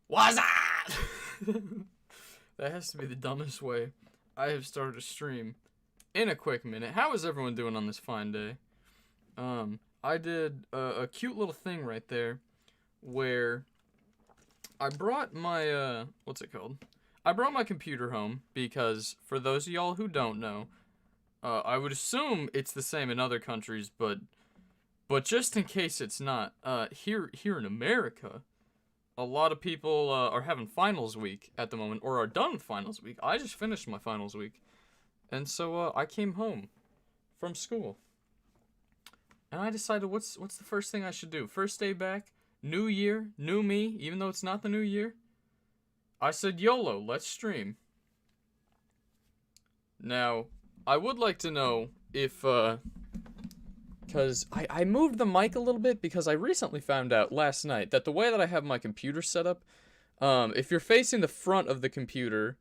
What's that? That has to be the dumbest way I have started a stream in a quick minute. How is everyone doing on this fine day? I did a cute little thing right there where I brought my, what's it called? I brought my computer home because, for those of y'all who don't know, I would assume it's the same in other countries, but just in case it's not, here in America, a lot of people are having finals week at the moment, or are done with finals week. I just finished my finals week, and so I came home from school, and I decided what's the first thing I should do. First day back, new year, new me, even though it's not the new year. I said YOLO, let's stream. Now, I would like to know if, because I moved the mic a little bit because I recently found out last night that the way that I have my computer set up, if you're facing the front of the computer,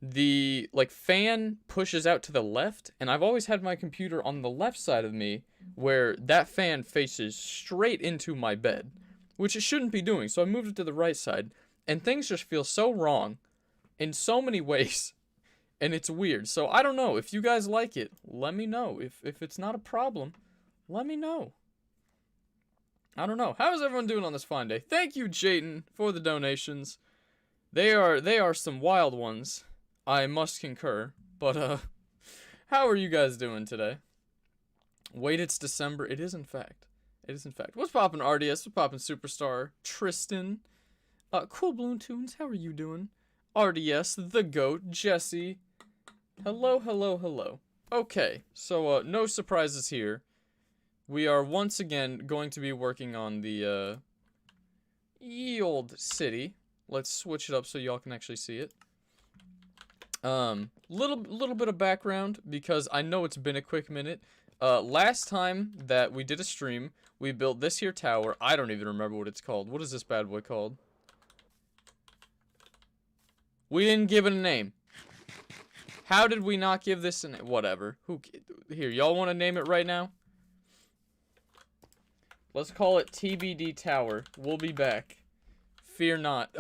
the, fan pushes out to the left, and I've always had my computer on the left side of me, where that fan faces straight into my bed, which it shouldn't be doing, so I moved it to the right side, and things just feel so wrong in so many ways. And it's weird. So I don't know. If you guys like it, let me know. If it's not a problem, let me know. I don't know. How is everyone doing on this fine day? Thank you, Jayton, for the donations. They are some wild ones. I must concur. But how are you guys doing today? Wait, it's December. It is in fact. It is in fact. What's poppin', RDS? What's poppin', Superstar? Tristan. Cool Balloon Tunes. How are you doing? RDS, the GOAT, Jesse. Hello. Okay, so, no surprises here. We are once again going to be working on the, ye old city. Let's switch it up so y'all can actually see it. Little bit of background, because I know it's been a quick minute. Last time that we did a stream, we built this here tower. I don't even remember what it's called. What is this bad boy called? We didn't give it a name. How did we not give this a name? Whatever. Here, y'all want to name it right now? Let's call it TBD Tower. We'll be back. Fear not.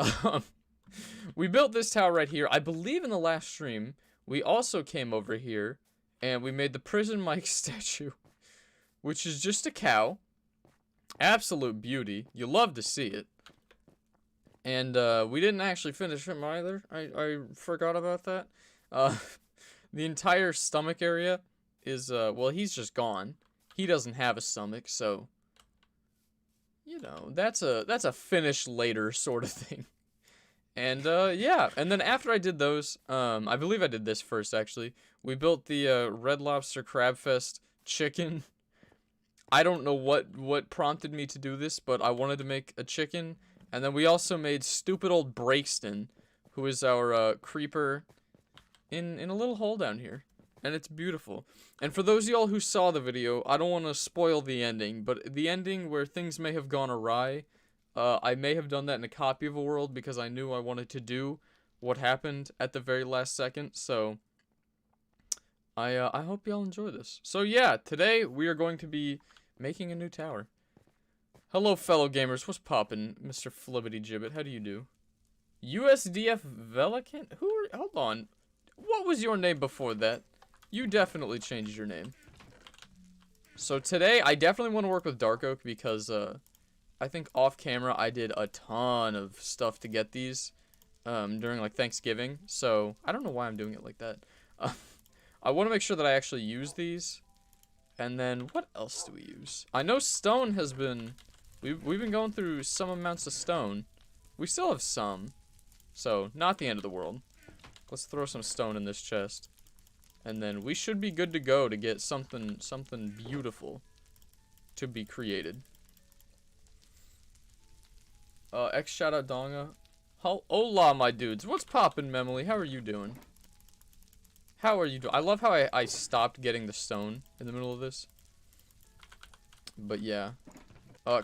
We built this tower right here. I believe in the last stream, we also came over here, and we made the Prison Mike statue, which is just a cow. Absolute beauty. You love to see it. And, we didn't actually finish him either. I forgot about that. The entire stomach area is, well, he's just gone. He doesn't have a stomach, so, you know, that's a finish later sort of thing. And, yeah. And then after I did those, I believe I did this first, actually. We built the, Red Lobster Crab Fest chicken. I don't know what prompted me to do this, but I wanted to make a chicken. And then we also made stupid old Breakston, who is our, creeper in a little hole down here. And it's beautiful. And for those of y'all who saw the video, I don't want to spoil the ending, but the ending where things may have gone awry, I may have done that in a copy of a world because I knew I wanted to do what happened at the very last second, so I hope y'all enjoy this. So yeah, today we are going to be making a new tower. Hello, fellow gamers. What's poppin', Mr. Flibbity Gibbet? How do you do? USDF Velican? Hold on. What was your name before that? You definitely changed your name. So today, I definitely want to work with Dark Oak because, I think off camera I did a ton of stuff to get these, during, Thanksgiving. So, I don't know why I'm doing it like that. I want to make sure that I actually use these. And then, what else do we use? I know stone has been... We've been going through some amounts of stone. We still have some. So, not the end of the world. Let's throw some stone in this chest. And then we should be good to go to get something beautiful to be created. X shoutout Donga. Hola, my dudes. What's poppin', Memily? How are you doing? How are you doing? I love how I stopped getting the stone in the middle of this. But yeah.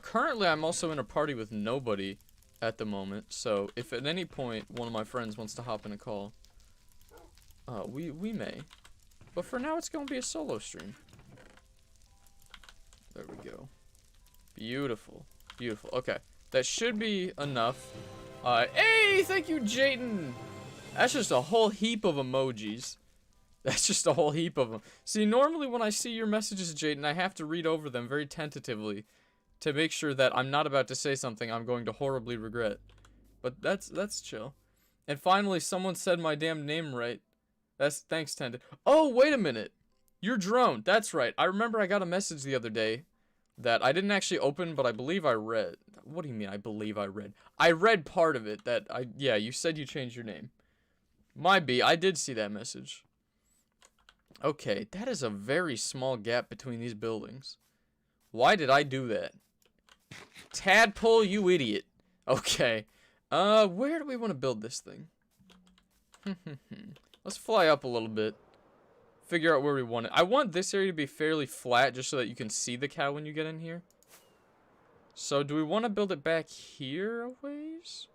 Currently, I'm also in a party with nobody at the moment. So, if at any point one of my friends wants to hop in a call, we may. But for now, it's going to be a solo stream. There we go. Beautiful. Beautiful. Okay. That should be enough. Hey, thank you, Jayden. That's just a whole heap of emojis. That's just a whole heap of them. See, normally when I see your messages, Jayden, I have to read over them very tentatively to make sure that I'm not about to say something I'm going to horribly regret. But that's chill. And finally, someone said my damn name right. Thanks, Tended. Oh, wait a minute. You're Drone. That's right. I remember I got a message the other day that I didn't actually open, but I believe I read. What do you mean I believe I read? I read part of it yeah, you said you changed your name. Might be. I did see that message. Okay, that is a very small gap between these buildings. Why did I do that? Tadpole, you idiot. Okay. Where do we want to build this thing? Let's fly up a little bit. Figure out where we want it. I want this area to be fairly flat just so that you can see the cow when you get in here. So do we want to build it back here a ways?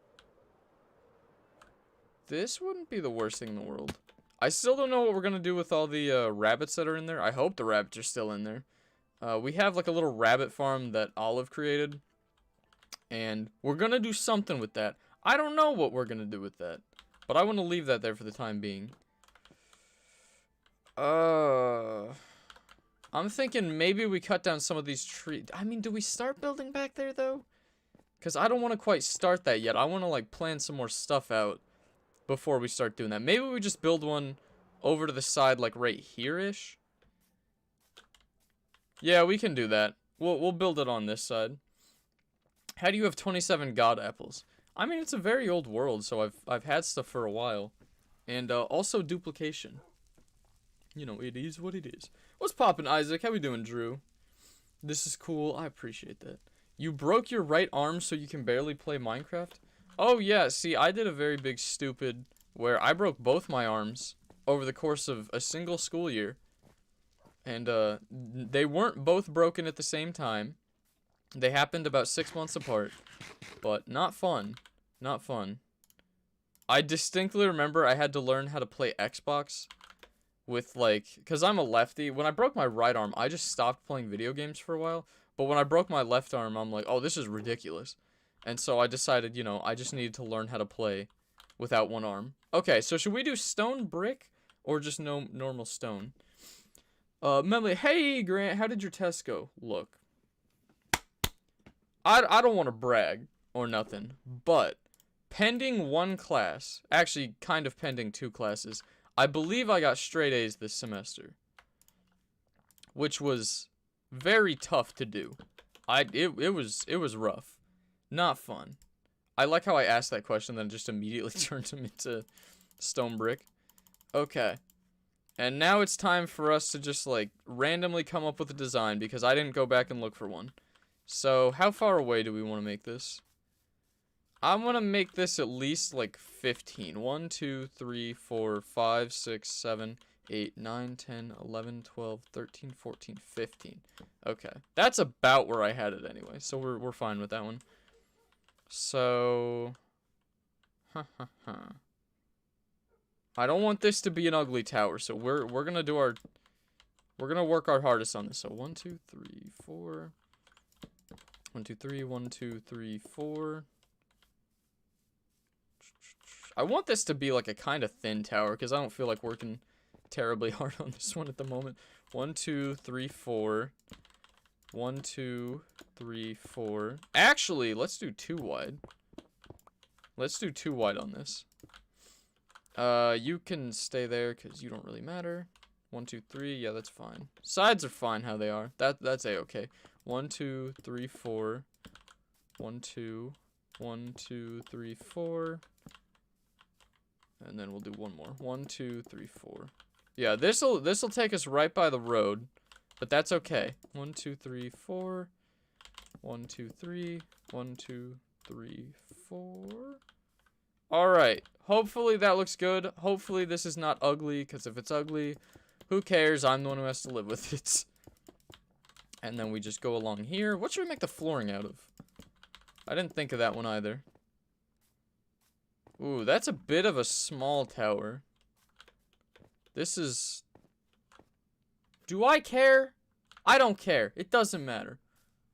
This wouldn't be the worst thing in the world. I still don't know what we're going to do with all the rabbits that are in there. I hope the rabbits are still in there. We have like a little rabbit farm that Olive created. And we're going to do something with that. I don't know what we're going to do with that. But I want to leave that there for the time being. I'm thinking maybe we cut down some of these trees. I mean, do we start building back there, though? Because I don't want to quite start that yet. I want to, like, plan some more stuff out before we start doing that. Maybe we just build one over to the side, like, right here-ish. Yeah, we can do that. We'll build it on this side. How do you have 27 god apples? I mean, it's a very old world, so I've had stuff for a while. And, also duplication. You know, it is what it is. What's poppin', Isaac? How we doing, Drew? This is cool. I appreciate that. You broke your right arm so you can barely play Minecraft? Oh, yeah. See, I did a very big stupid where I broke both my arms over the course of a single school year. And, they weren't both broken at the same time. They happened about 6 months apart. But not fun. Not fun. I distinctly remember I had to learn how to play Xbox. With, like, because I'm a lefty. When I broke my right arm, I just stopped playing video games for a while. But when I broke my left arm, I'm like, oh, this is ridiculous. And so I decided, you know, I just needed to learn how to play without one arm. Okay, so should we do stone brick or just no normal stone? Melly, hey, Grant, how did your test go? Look, I don't want to brag or nothing, but pending one class, actually kind of pending 2 classes, I believe I got straight A's this semester, which was very tough to do. It was rough, not fun. I like how I asked that question, then just immediately turned him into stone brick. Okay, and now it's time for us to just like randomly come up with a design because I didn't go back and look for one. So how far away do we want to make this? I want to make this at least like 15. 1, 2, 3, 4, 5, 6, 7, 8, 9, 10, 11, 12, 13, 14, 15. Okay. That's about where I had it anyway. So we're fine with that one. So I don't want this to be an ugly tower. So we're going to do we're going to work our hardest on this. So 1, 2, 3, 4. 1, 2, 3, 1, 2, 3, 4. I want this to be like a kind of thin tower because I don't feel like working terribly hard on this one at the moment. 1, 2, 3, 4. 1, 2, 3, 4. Actually, let's do 2 wide. Let's do 2 wide on this. You can stay there because you don't really matter. 1, 2, 3. Yeah, that's fine. Sides are fine how they are. That's a-okay. 1, 2, 3, 4. 1, 2. 1, 2, 3, 4. And then we'll do one more. 1, 2, 3, 4. Yeah, this'll take us right by the road, but that's okay. 1, 2, 3, 4. 1, 2, 3. 1, 2, 3, 4. All right. Hopefully that looks good. Hopefully this is not ugly, because if it's ugly, who cares? I'm the one who has to live with it. And then we just go along here. What should we make the flooring out of? I didn't think of that one either. Ooh, that's a bit of a small tower. This is... Do I care? I don't care. It doesn't matter.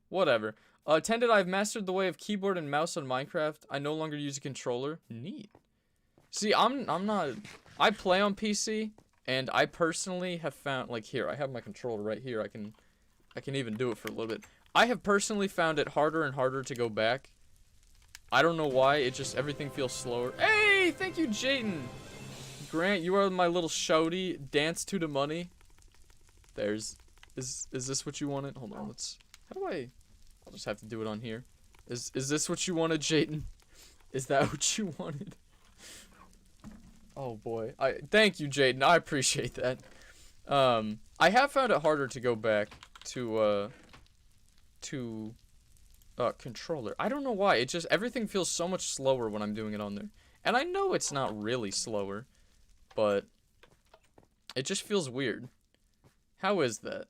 Whatever. Tended, I've mastered the way of keyboard and mouse on Minecraft. I no longer use a controller. Neat. See, I'm not... I play on PC, and I personally have found... Like, here, I have my controller right here. I can even do it for a little bit. I have personally found it harder and harder to go back. I don't know why. It just... Everything feels slower. Hey! Thank you, Jayden! Grant, you are my little shouty. Dance to the money. There's... Is this what you wanted? Hold on, let's... How do I... I'll just have to do it on here. Is this what you wanted, Jayden? Is that what you wanted? Oh boy. Thank you, Jayden. I appreciate that. I have found it harder to go back to controller. I don't know why. It just everything feels so much slower when I'm doing it on there. And I know it's not really slower, but it just feels weird. How is that?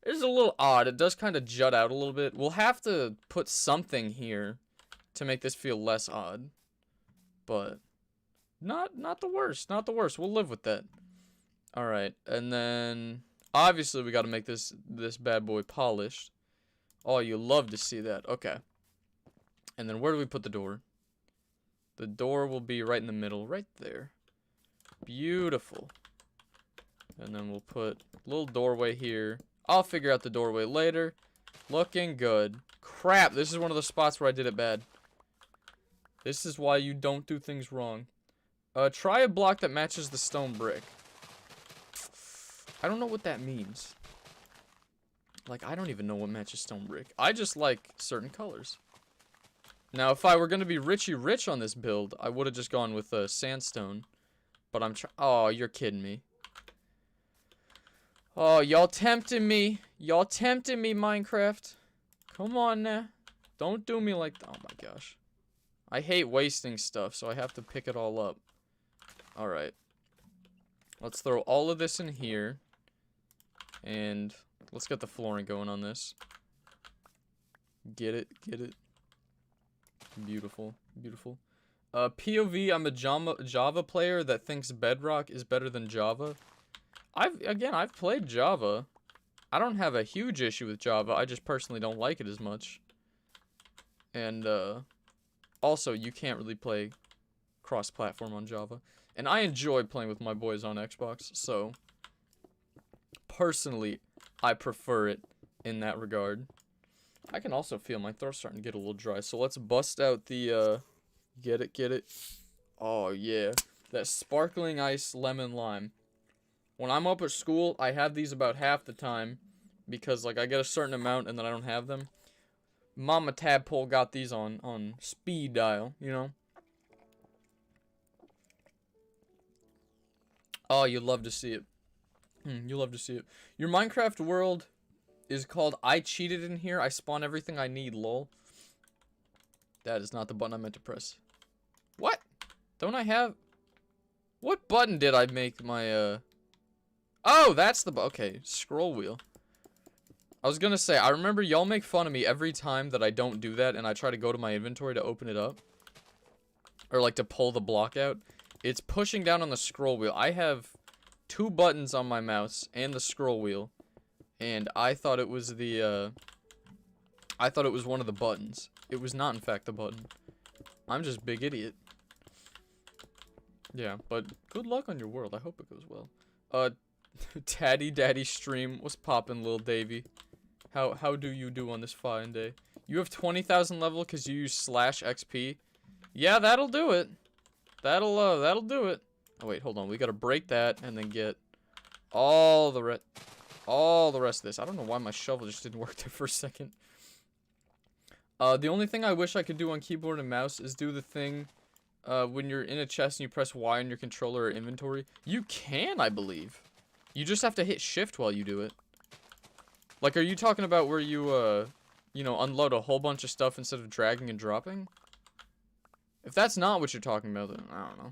It's a little odd. It does kind of jut out a little bit. We'll have to put something here to make this feel less odd. But not the worst. Not the worst. We'll live with that. Alright. And then obviously we got to make this bad boy polished. Oh, you love to see that. Okay. And then where do we put the door? The door will be right in the middle. Right there. Beautiful. And then we'll put a little doorway here. I'll figure out the doorway later. Looking good. Crap, this is one of the spots where I did it bad. This is why you don't do things wrong. Try a block that matches the stone brick. I don't know what that means. Like, I don't even know what matches stone brick. I just like certain colors. Now, if I were going to be rich on this build, I would have just gone with sandstone. But I'm trying... Oh, you're kidding me. Oh, y'all tempting me. Y'all tempting me, Minecraft. Come on now. Don't do me like that. Oh my gosh. I hate wasting stuff, so I have to pick it all up. Alright. Let's throw all of this in here. And let's get the flooring going on this. Get it, get it. Beautiful, beautiful. POV, I'm a Java player that thinks Bedrock is better than Java. I've played Java. I don't have a huge issue with Java. I just personally don't like it as much. And, also, you can't really play cross-platform on Java. And I enjoy playing with my boys on Xbox, so... Personally, I prefer it in that regard. I can also feel my throat starting to get a little dry, so let's bust out the, Get it, get it. Oh, yeah. That sparkling ice lemon lime. When I'm up at school, I have these about half the time because, like, I get a certain amount and then I don't have them. Mama Tadpole got these on speed dial, you know? Oh, you love to see it. You love to see it. Your Minecraft world is called I cheated in here. I spawn everything I need, lol. That is not the button I meant to press. What? Don't I have... What button did I make my, Oh, that's the... Okay, scroll wheel. I was gonna say, I remember y'all make fun of me every time that I don't do that and I try to go to my inventory to open it up. Or, like, to pull the block out. It's pushing down on the scroll wheel. I have 2 buttons on my mouse and the scroll wheel. And I thought it was the, I thought it was one of the buttons. It was not, in fact, the button. I'm just a big idiot. Yeah, but good luck on your world. I hope it goes well. Daddy stream. What's poppin', Lil Davy? How do you do on this fine day? You have 20,000 level because you use /XP. Yeah, that'll do it. That'll do it. Oh, wait, hold on. We gotta break that and then get all the rest of this. I don't know why my shovel just didn't work there for a second. The only thing I wish I could do on keyboard and mouse is do the thing when you're in a chest and you press Y on your controller or inventory. You can, I believe. You just have to hit shift while you do it. Like, are you talking about where you, you know, unload a whole bunch of stuff instead of dragging and dropping? If that's not what you're talking about, then I don't know.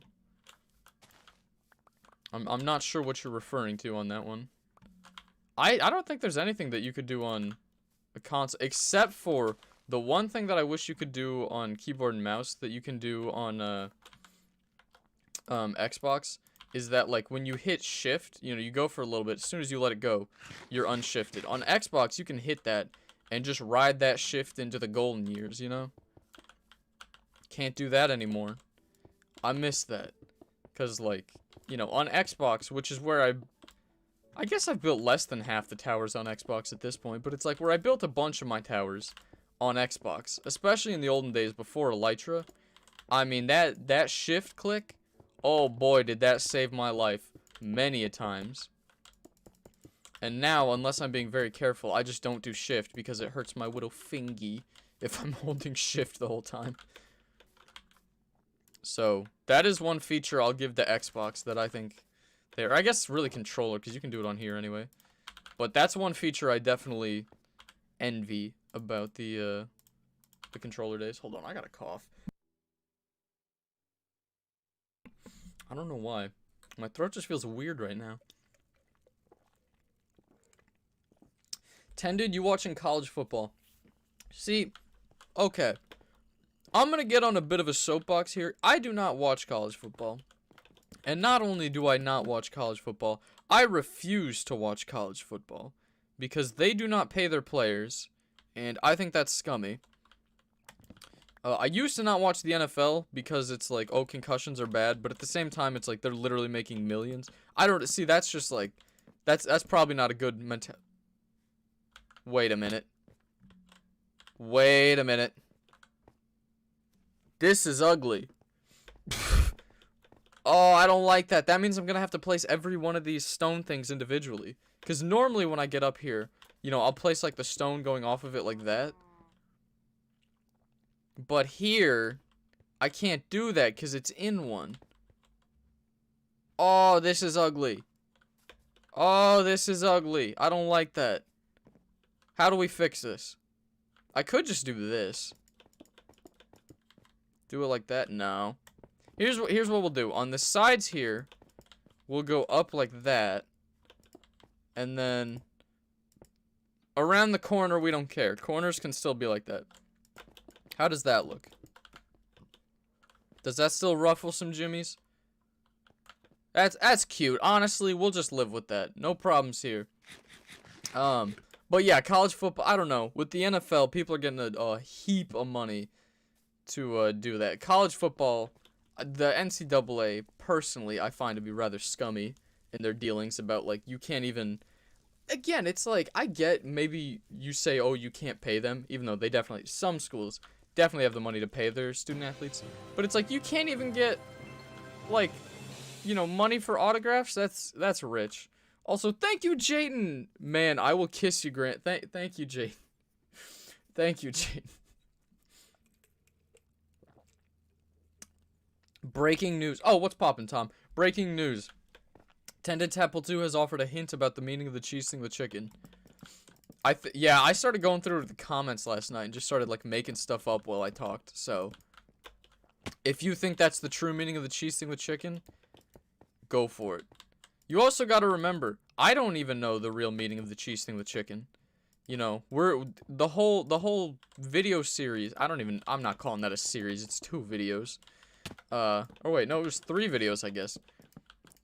I'm not sure what you're referring to on that one. I don't think there's anything that you could do on a console, except for the one thing that I wish you could do on keyboard and mouse that you can do on Xbox is that, like, when you hit shift, you know, you go for a little bit. As soon as you let it go, you're unshifted. On Xbox, you can hit that, and just ride that shift into the golden years, you know? Can't do that anymore. I miss that. Because, like, you know, on Xbox, which is where I guess I've built less than half the towers on Xbox at this point, but it's like where I built a bunch of my towers on Xbox, especially in the olden days before Elytra. I mean, that shift click, oh boy, did that save my life many a times. And now, unless I'm being very careful, I just don't do shift because it hurts my little fingy if I'm holding shift the whole time. So, that is one feature I'll give to Xbox that I think there. I guess really controller, because you can do it on here anyway. But that's one feature I definitely envy about the controller days. Hold on, I got a cough. I don't know why. My throat just feels weird right now. Tended, you watching college football? See, okay. I'm gonna get on a bit of a soapbox here. I do not watch college football. And not only do I not watch college football, I refuse to watch college football. Because they do not pay their players. And I think that's scummy. I used to not watch the NFL because it's like, oh, concussions are bad. But at the same time, it's like they're literally making millions. I don't see, that's just like, that's probably not a good mentality. Wait a minute. Wait a minute. This is ugly. Oh, I don't like that. That means I'm gonna have to place every one of these stone things individually. Because normally when I get up here, you know, I'll place like the stone going off of it like that. But here, I can't do that because it's in one. Oh, this is ugly. Oh, this is ugly. I don't like that. How do we fix this? I could just do this. Do it like that? No. Here's what we'll do. On the sides here, we'll go up like that. And then around the corner, we don't care. Corners can still be like that. How does that look? Does that still ruffle some jimmies? That's cute. Honestly, we'll just live with that. No problems here. But yeah, college football, I don't know. With the NFL, people are getting a heap of money to do that. College football, the NCAA, personally, I find to be rather scummy in their dealings about, like, you can't even... Again, it's like, I get maybe you say, oh, you can't pay them, even though they definitely... Some schools definitely have the money to pay their student-athletes. But it's like, you can't even get, like, you know, money for autographs? That's rich. Also, thank you, Jayden. Man, I will kiss you, Grant. Thank you, Jayden. Thank you, Jayden. Breaking news. Oh, what's poppin', Tom? Breaking news. tendedtadpolebiz has offered a hint about the meaning of the cheese thing with chicken. Yeah, I started going through the comments last night and just started, like, making stuff up while I talked. So, if you think that's the true meaning of the cheese thing with chicken, go for it. You also got to remember, I don't even know the real meaning of the cheese thing with chicken. You know, the whole video series. I'm not calling that a series. It's 2 videos. Or wait, no, it was 3 videos, I guess.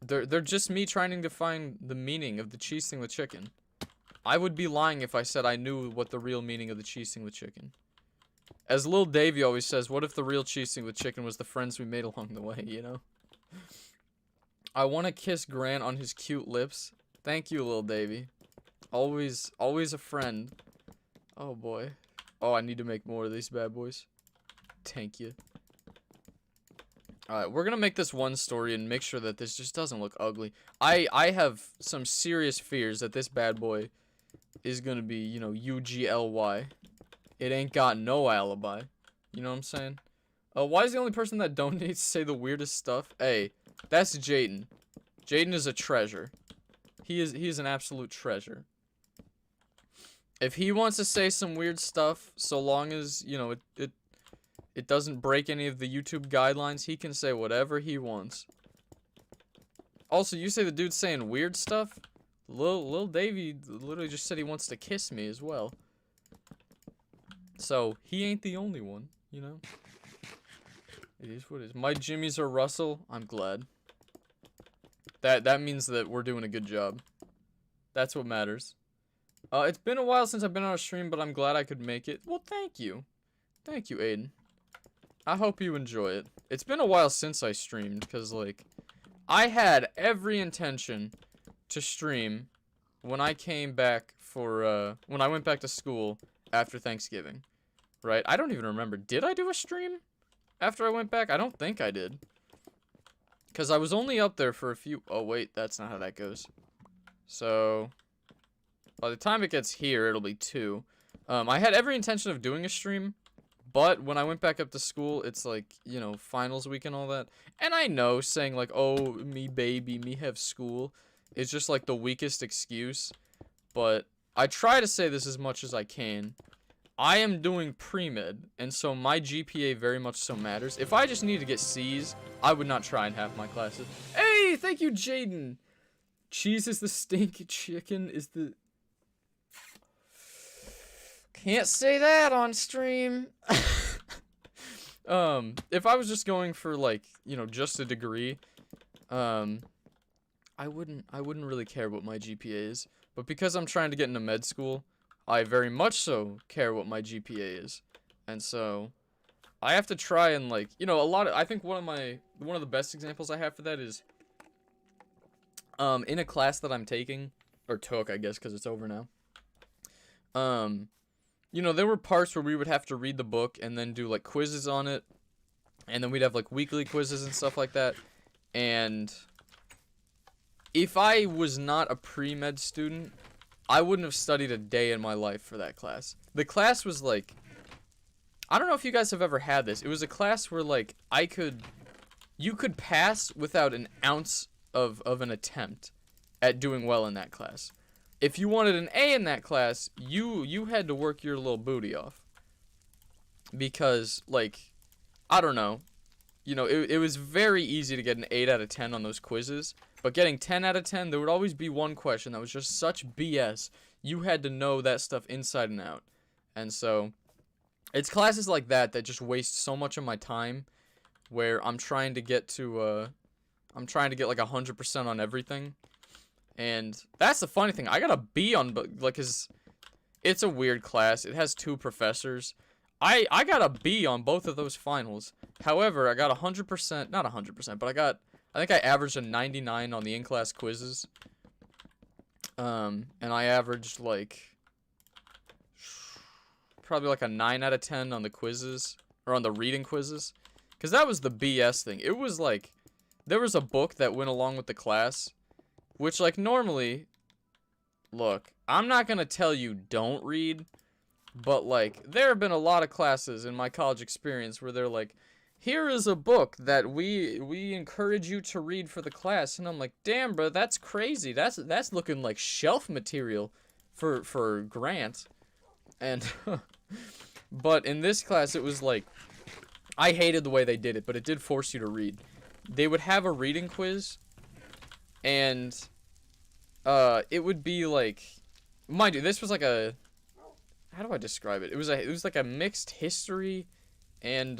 They're just me trying to find the meaning of the cheese thing with chicken. I would be lying if I said I knew what the real meaning of the cheese thing with chicken. As Lil Davey always says, what if the real cheese thing with chicken was the friends we made along the way, you know? I want to kiss Grant on his cute lips. Thank you, Lil Davey. Always a friend. Oh, boy. Oh, I need to make more of these bad boys. Thank you. Alright, we're gonna make this one story and make sure that this just doesn't look ugly. I have some serious fears that this bad boy is gonna be, you know, UGLY. It ain't got no alibi. You know what I'm saying? Why is the only person that donates say the weirdest stuff? Hey, that's Jayden. Jayden is a treasure. He is an absolute treasure. If he wants to say some weird stuff, so long as, you know, it doesn't break any of the YouTube guidelines, he can say whatever he wants. Also, you say the dude's saying weird stuff? Lil Davey literally just said he wants to kiss me as well. So, he ain't the only one, you know? It is what it is. My jimmies are Russell. I'm glad. That means that we're doing a good job. That's what matters. It's been a while since I've been on a stream, but I'm glad I could make it. Well, thank you. Thank you, Aiden. I hope you enjoy it. It's been a while since I streamed, because, like, I had every intention to stream when I came back for, when I went back to school after Thanksgiving. Right? I don't even remember. Did I do a stream after I went back? I don't think I did. Because I was only up there for a few... Oh, wait. That's not how that goes. So... By the time it gets here, it'll be 2. I had every intention of doing a stream, but when I went back up to school, it's like, you know, finals week and all that. And I know saying like, oh, me baby, me have school, is just like the weakest excuse. But I try to say this as much as I can. I am doing pre-med, and so my GPA very much so matters. If I just need to get C's, I would not try in half my classes. Hey, thank you, Jaden. Cheese is the stink, chicken is the... Can't say that on stream. If I was just going for like, you know, just a degree, I wouldn't really care what my GPA is. But because I'm trying to get into med school, I very much so care what my GPA is. And so I have to try and like, you know, I think one of the best examples I have for that is in a class that I'm taking, or took, I guess, because it's over now. You know, there were parts where we would have to read the book and then do, like, quizzes on it. And then we'd have, like, weekly quizzes and stuff like that. And if I was not a pre-med student, I wouldn't have studied a day in my life for that class. The class was, like... I don't know if you guys have ever had this. It was a class where, like, you could pass without an ounce of an attempt at doing well in that class. If you wanted an A in that class, you had to work your little booty off. Because, like, I don't know. You know, it was very easy to get an 8 out of 10 on those quizzes. But getting 10 out of 10, there would always be one question that was just such BS. You had to know that stuff inside and out. And so, it's classes like that that just waste so much of my time. Where I'm trying to get to, like 100% on everything. And that's the funny thing. I got a B on, like, cause it's a weird class. It has 2 professors. I got a B on both of those finals. However, I got 100%, not 100%, but I think I averaged a 99 on the in-class quizzes. And I averaged, like, probably like a 9 out of 10 on the quizzes, or on the reading quizzes. Cause that was the BS thing. It was like, there was a book that went along with the class. Which, like, normally, look, I'm not gonna tell you don't read, but, like, there have been a lot of classes in my college experience where they're like, here is a book that we encourage you to read for the class, and I'm like, damn, bro, that's crazy. That's looking like shelf material for Grant. And, but in this class, it was like, I hated the way they did it, but it did force you to read. They would have a reading quiz, and it would be like, mind you, this was like a, how do I describe it? It was like a mixed history and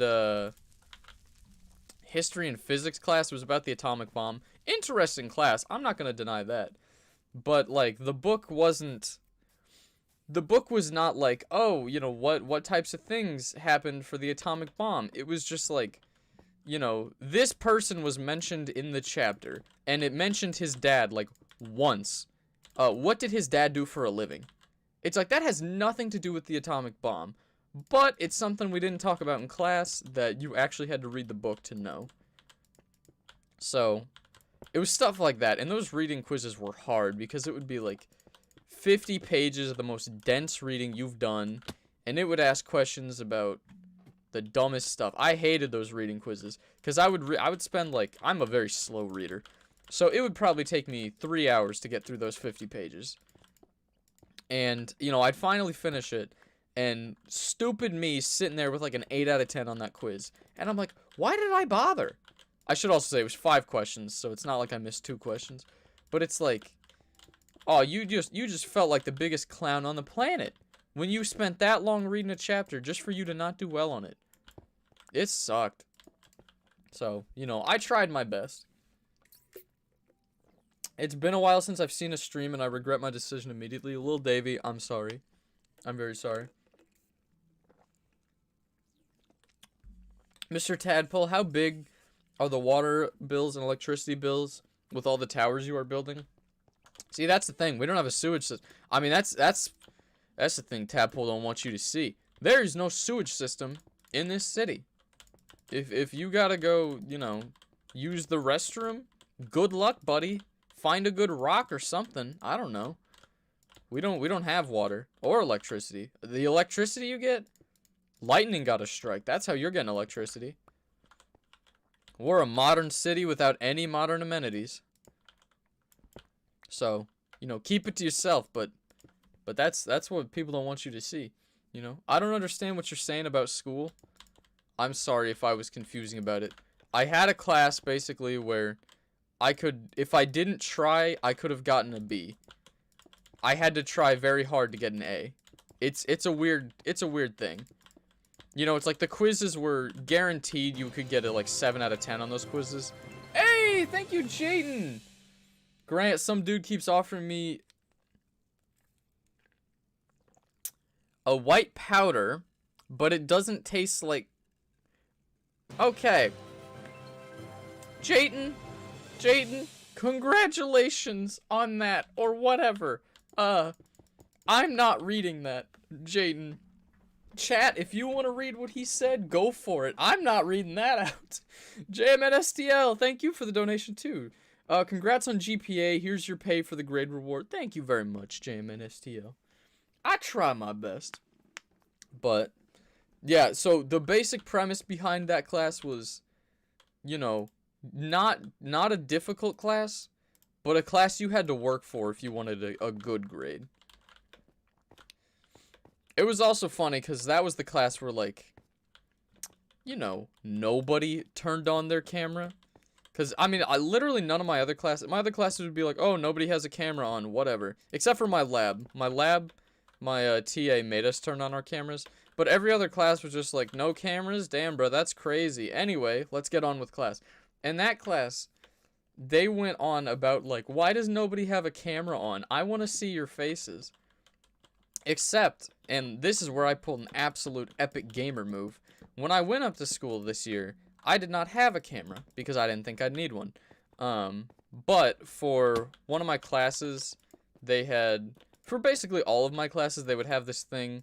physics class. It was about the atomic bomb. Interesting class. I'm not gonna deny that. But like the book was not like, oh, you know, what types of things happened for the atomic bomb. It was just like, you know, this person was mentioned in the chapter, and it mentioned his dad, like, once. What did his dad do for a living? It's like, that has nothing to do with the atomic bomb, but it's something we didn't talk about in class that you actually had to read the book to know. So, it was stuff like that, and those reading quizzes were hard, because it would be, like, 50 pages of the most dense reading you've done, and it would ask questions about the dumbest stuff. I hated those reading quizzes, because I would spend, like, I'm a very slow reader, so it would probably take me 3 hours to get through those 50 pages. And, you know, I'd finally finish it, and stupid me sitting there with, like, an 8 out of 10 on that quiz. And I'm like, why did I bother? I should also say it was 5 questions, so it's not like I missed 2 questions. But it's like, oh, you just felt like the biggest clown on the planet when you spent that long reading a chapter just for you to not do well on it. It sucked. So, you know, I tried my best. It's been a while since I've seen a stream, and I regret my decision immediately. Lil Davey, I'm sorry. I'm very sorry. Mr. Tadpole, how big are the water bills and electricity bills with all the towers you are building? See, that's the thing. We don't have a sewage system. I mean, that's the thing Tadpole don't want you to see. There is no sewage system in this city. If you gotta go, you know, use the restroom, good luck, buddy. Find a good rock or something. I don't know. We don't have water or electricity. The electricity you get, lightning gotta strike. That's how you're getting electricity. We're a modern city without any modern amenities. So, you know, keep it to yourself, but that's what people don't want you to see. You know? I don't understand what you're saying about school. I'm sorry if I was confusing about it. I had a class basically where I could, if I didn't try, I could have gotten a B. I had to try very hard to get an A. It's a weird thing. You know, it's like the quizzes were guaranteed you could get a like 7 out of 10 on those quizzes. Hey, thank you, Jaden. Grant, some dude keeps offering me a white powder, but it doesn't taste like... Okay. Jayden, congratulations on that, or whatever. I'm not reading that, Jayden. Chat, if you want to read what he said, go for it. I'm not reading that out. JMNSTL, thank you for the donation too. Congrats on GPA. Here's your pay for the grade reward. Thank you very much, JMNSTL. I try my best. But yeah, so the basic premise behind that class was, you know, not a difficult class, but a class you had to work for if you wanted a good grade. It was also funny because that was the class where, like, you know, nobody turned on their camera. Because, I mean, literally none of my other classes would be like, oh, nobody has a camera on, whatever. Except for my lab. My TA made us turn on our cameras. But every other class was just like, no cameras? Damn, bro, that's crazy. Anyway, let's get on with class. In that class, they went on about, like, why does nobody have a camera on? I want to see your faces. Except, and this is where I pulled an absolute epic gamer move. When I went up to school this year, I did not have a camera because I didn't think I'd need one. But for one of my classes, they had, for basically all of my classes, they would have this thing.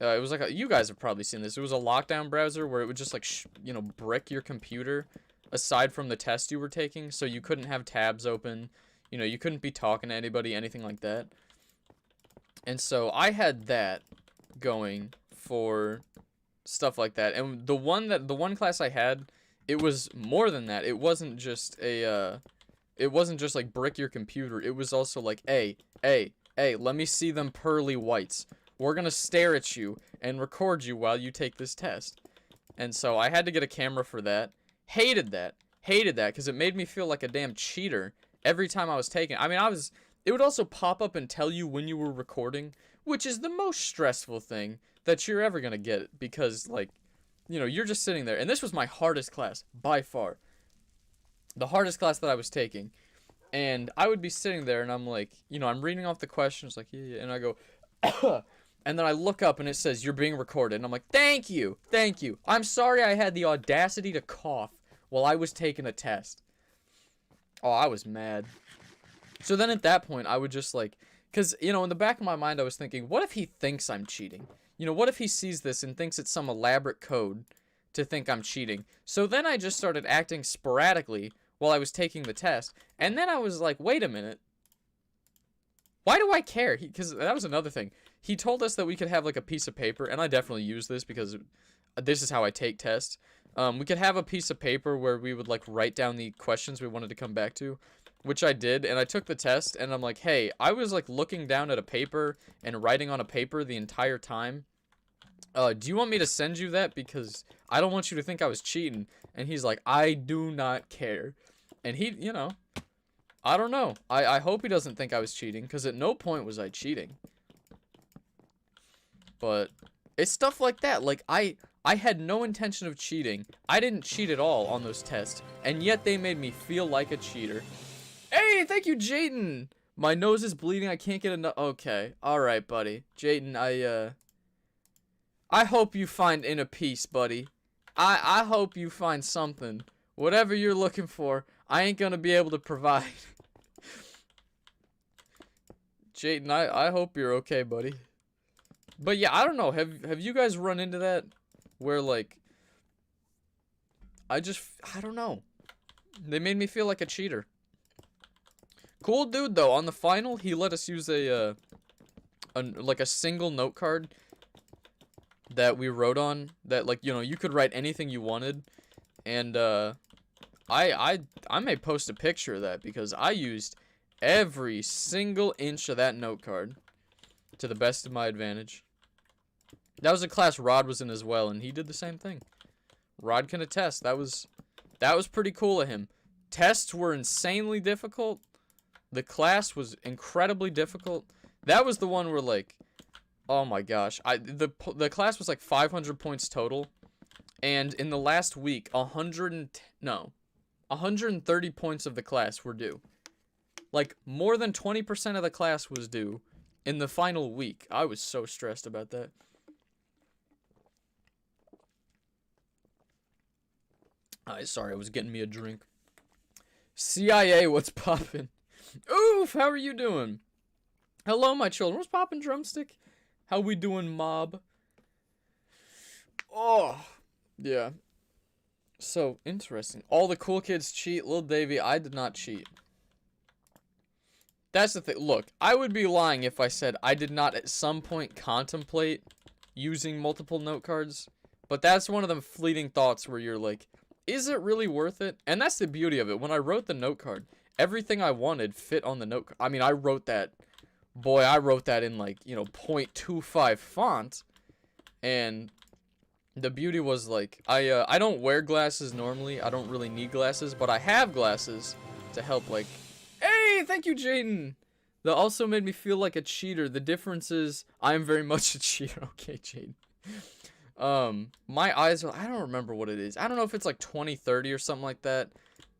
It was like, you guys have probably seen this. It was a lockdown browser where it would just like, you know, brick your computer aside from the test you were taking. So you couldn't have tabs open. You know, you couldn't be talking to anybody, anything like that. And so I had that going for stuff like that. And the one class I had, it was more than that. It wasn't just like brick your computer. It was also like, hey, let me see them pearly whites. We're gonna stare at you and record you while you take this test. And so I had to get a camera for that. Hated that because it made me feel like a damn cheater every time I was taking it. I mean, it would also pop up and tell you when you were recording, which is the most stressful thing that you're ever gonna get, because, like, you know, you're just sitting there. And this was my hardest class, by far. The hardest class that I was taking. And I would be sitting there, and I'm like, you know, I'm reading off the questions, like, yeah, and I go, and then I look up, and it says, you're being recorded. And I'm like, thank you. I'm sorry I had the audacity to cough while I was taking a test. Oh, I was mad. So then at that point, I would just, like, because, you know, in the back of my mind, I was thinking, what if he thinks I'm cheating? You know, what if he sees this and thinks it's some elaborate code to think I'm cheating? So then I just started acting sporadically while I was taking the test. And then I was like, wait a minute. Why do I care? Because that was another thing. He told us that we could have, like, a piece of paper, and I definitely use this because this is how I take tests. We could have a piece of paper where we would, like, write down the questions we wanted to come back to, which I did, and I took the test, and I'm like, hey, I was, like, looking down at a paper and writing on a paper the entire time. Do you want me to send you that? Because I don't want you to think I was cheating. And he's like, I do not care. And he, you know, I don't know. I hope he doesn't think I was cheating, because at no point was I cheating. But it's stuff like that. Like, I had no intention of cheating. I didn't cheat at all on those tests. And yet they made me feel like a cheater. Hey, Hey, thank you, Jayden. My nose is bleeding. I can't get enough. Okay. All right, buddy. Jayden, I hope you find inner peace, buddy. I hope you find something. Whatever you're looking for, I ain't gonna be able to provide. Jayden, I hope you're okay, buddy. But yeah, I don't know. Have you guys run into that? Where, like, I don't know. They made me feel like a cheater. Cool dude, though. On the final, he let us use like a single note card that we wrote on. That, like, you know, you could write anything you wanted. And, I may post a picture of that because I used every single inch of that note card to the best of my advantage. That was a class Rod was in as well, and he did the same thing. Rod can attest. That was pretty cool of him. Tests were insanely difficult. The class was incredibly difficult. That was the one where, like, oh my gosh, the class was like 500 points total, and in the last week, 130 points of the class were due. Like, more than 20% of the class was due in the final week. I was so stressed about that. Sorry, I was getting me a drink. CIA, what's poppin'? Oof, how are you doing? Hello, my children. What's poppin', Drumstick? How we doing, mob? Oh, yeah. So, interesting. All the cool kids cheat. Lil Davey, I did not cheat. That's the thing. Look, I would be lying if I said I did not at some point contemplate using multiple note cards. But that's one of them fleeting thoughts where you're like, is it really worth it? And that's the beauty of it. When I wrote the note card, everything I wanted fit on the note card. I mean, I wrote that in, like, you know, 0.25 font. And the beauty was, like, I don't wear glasses normally. I don't really need glasses, but I have glasses to help, like, hey, thank you, Jayden. That also made me feel like a cheater. The difference is I am very much a cheater. Okay, Jayden. My eyes are, I don't remember what it is. I don't know if it's like 20/30 or something like that,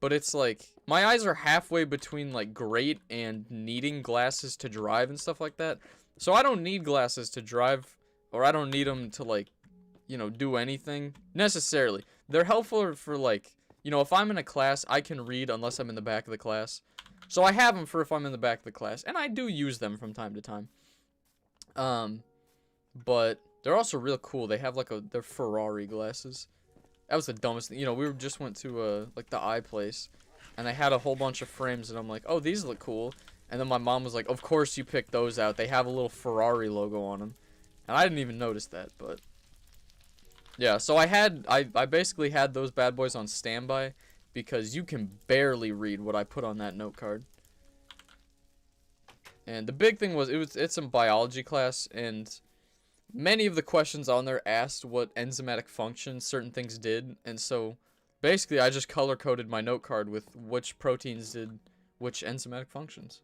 but it's like, my eyes are halfway between, like, great and needing glasses to drive and stuff like that. So I don't need glasses to drive, or I don't need them to, like, you know, do anything necessarily. They're helpful for, like, you know, if I'm in a class, I can read unless I'm in the back of the class. So I have them for if I'm in the back of the class, and I do use them from time to time. But they're also real cool. They have, like, they're Ferrari glasses. That was the dumbest thing. You know, we just went to, like, the eye place, and they had a whole bunch of frames, and I'm like, oh, these look cool. And then my mom was like, of course you picked those out. They have a little Ferrari logo on them. And I didn't even notice that, but yeah, so I basically had those bad boys on standby because you can barely read what I put on that note card. And the big thing was it's some biology class, and many of the questions on there asked what enzymatic functions certain things did, and so basically I just color coded my note card with which proteins did which enzymatic functions.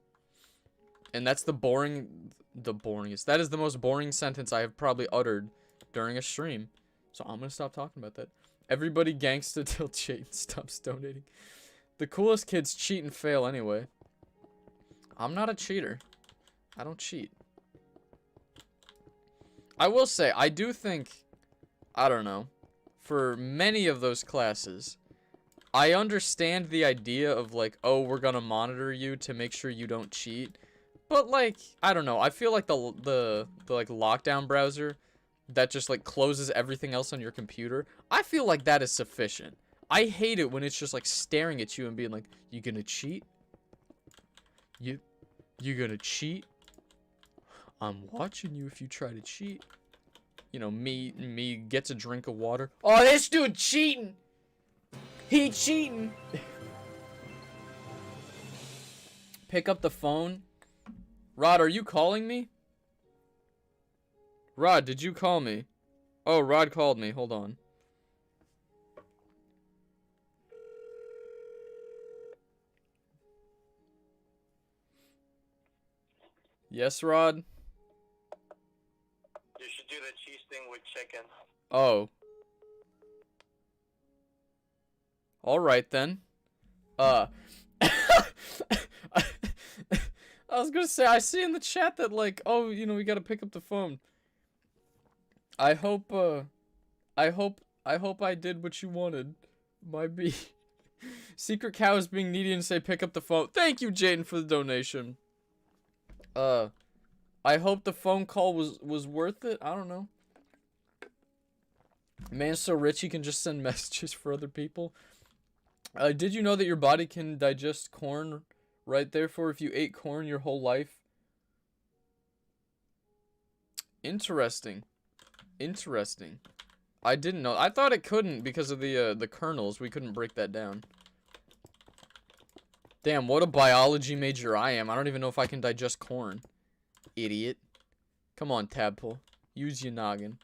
And that's the boringest. That is the most boring sentence I have probably uttered during a stream. So I'm gonna stop talking about that. Everybody gangsta till Jayden stops donating. The coolest kids cheat and fail anyway. I'm not a cheater. I don't cheat. I will say, I do think, I don't know, for many of those classes, I understand the idea of, like, oh, we're gonna monitor you to make sure you don't cheat. But, like, I don't know. I feel like the like, lockdown browser that just, like, closes everything else on your computer, I feel like that is sufficient. I hate it when it's just, like, staring at you and being like, you gonna cheat? You gonna cheat? I'm watching you if you try to cheat. You know, me gets a drink of water. Oh, this dude cheating! He cheating! Pick up the phone. Rod, are you calling me? Rod, did you call me? Oh, Rod called me. Hold on. Yes, Rod? You should do the cheese thing with chicken. Oh. Alright then. I was gonna say, I see in the chat that, like, oh, you know, we gotta pick up the phone. I hope I did what you wanted. Might be. Secret Cow is being needy and say pick up the phone. Thank you, Jaden, for the donation. I hope the phone call was worth it. I don't know. Man's so rich he can just send messages for other people. Did you know that your body can digest corn? Right, therefore, if you ate corn your whole life. Interesting. Interesting. I didn't know. I thought it couldn't because of the kernels. We couldn't break that down. Damn, what a biology major I am. I don't even know if I can digest corn. Idiot. Come on, tadpole. Use your noggin.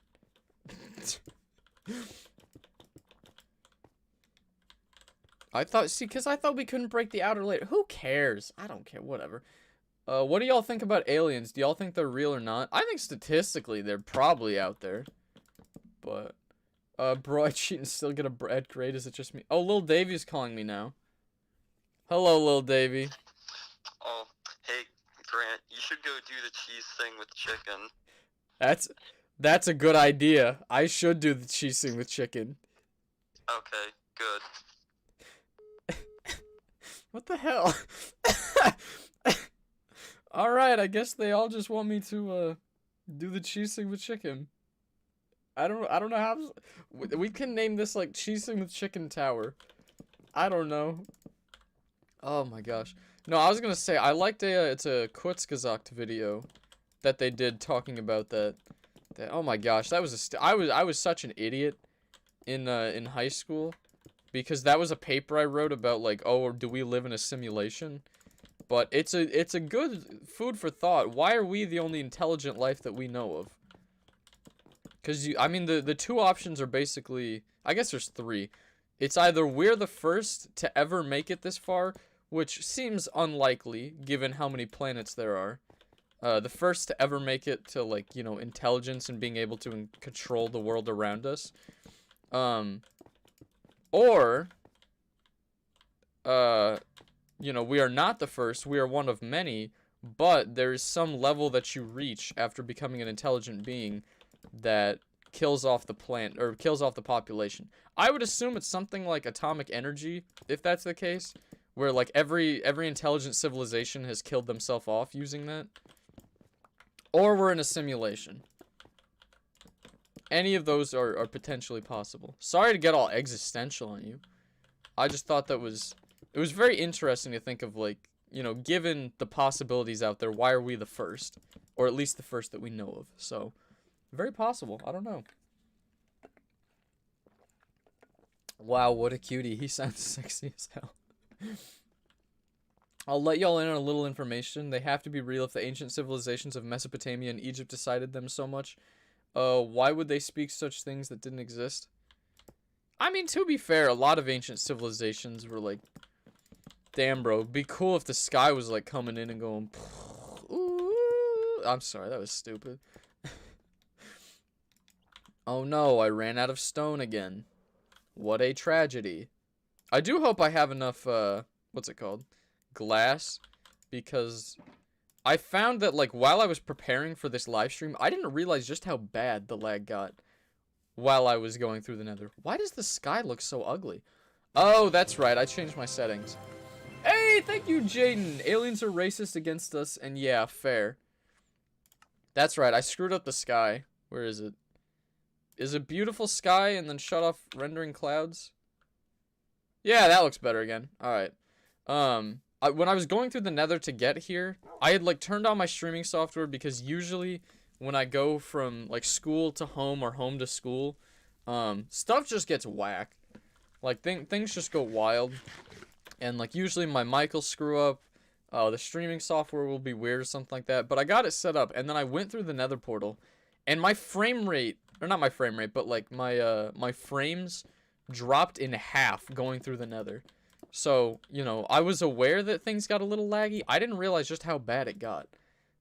Because I thought we couldn't break the outer layer. Who cares? I don't care. Whatever. What do y'all think about aliens? Do y'all think they're real or not? I think statistically they're probably out there. But, bro, I cheat and still get a bread grade. Is it just me? Oh, Lil Davy's calling me now. Hello, Lil Davy. Oh, hey, Grant, you should go do the cheese thing with chicken. That's a good idea. I should do the cheese thing with chicken. Okay, good. What the hell? Alright, I guess they all just want me to, do the cheese thing with chicken. I don't know how... We can name this, like, cheese thing with chicken tower. I don't know. Oh my gosh. No, I was gonna say, I liked it's a Kurzgesagt video that they did talking about that. Oh my gosh, that was I was such an idiot in high school. Because that was a paper I wrote about, like, oh, do we live in a simulation? But it's a good food for thought. Why are we the only intelligent life that we know of? Because, I mean, the two options are basically... I guess there's three. It's either we're the first to ever make it this far, which seems unlikely, given how many planets there are. The first to ever make it to, like, you know, intelligence and being able to control the world around us. Or, you know, we are not the first, we are one of many, but there is some level that you reach after becoming an intelligent being that kills off the plant, or kills off the population. I would assume it's something like atomic energy, if that's the case, where, like, every intelligent civilization has killed themselves off using that. Or we're in a simulation. Any of those are potentially possible. Sorry to get all existential on you. I just thought it was very interesting to think of, like, you know, given the possibilities out there, why are we the first? Or at least the first that we know of. So, very possible. I don't know. Wow, what a cutie. He sounds sexy as hell. I'll let y'all in on a little information. They have to be real if the ancient civilizations of Mesopotamia and Egypt decided them so much. Why would they speak such things that didn't exist? I mean, to be fair, a lot of ancient civilizations were like, damn, bro, it'd be cool if the sky was, like, coming in and going, ooh. I'm sorry, that was stupid. Oh no, I ran out of stone again. What a tragedy. I do hope I have enough, what's it called? Glass, because... I found that, like, while I was preparing for this live stream, I didn't realize just how bad the lag got while I was going through the nether. Why does the sky look so ugly? Oh, that's right. I changed my settings. Hey, thank you, Jaden. Aliens are racist against us, and yeah, fair. That's right. I screwed up the sky. Where is it? Is it beautiful sky and then shut off rendering clouds? Yeah, that looks better again. All right. When I was going through the nether to get here, I had, like, turned on my streaming software because usually when I go from, like, school to home or home to school, stuff just gets whack. Like, things just go wild. And, like, usually my mic will screw up, the streaming software will be weird or something like that. But I got it set up, and then I went through the nether portal, and my frame rate, or not my frame rate, but, like, my frames dropped in half going through the nether. So, you know, I was aware that things got a little laggy. I didn't realize just how bad it got.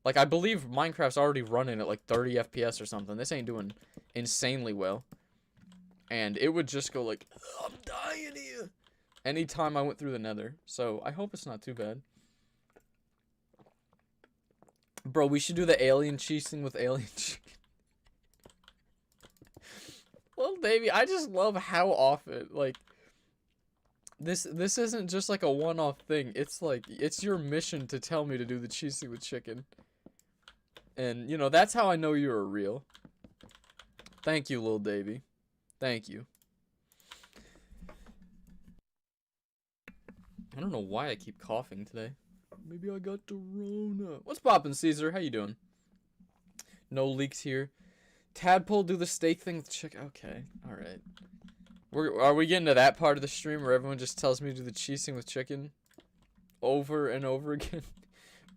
Like, I believe Minecraft's already running at, like, 30 FPS or something. This ain't doing insanely well. And it would just go, like, I'm dying here anytime I went through the nether. So, I hope it's not too bad. Bro, we should do the alien cheese thing with alien chicken. Well, Davey, I just love how often, like, this isn't just like a one-off thing. It's like, it's your mission to tell me to do the cheese thing with chicken. And, you know, that's how I know you're real. Thank you, Lil Davey. Thank you. I don't know why I keep coughing today. Maybe I got the Rona. What's poppin', Caesar? How you doing? No leaks here. Tadpole do the steak thing with chicken. Okay, all right. Are we getting to that part of the stream where everyone just tells me to do the cheese thing with chicken over and over again?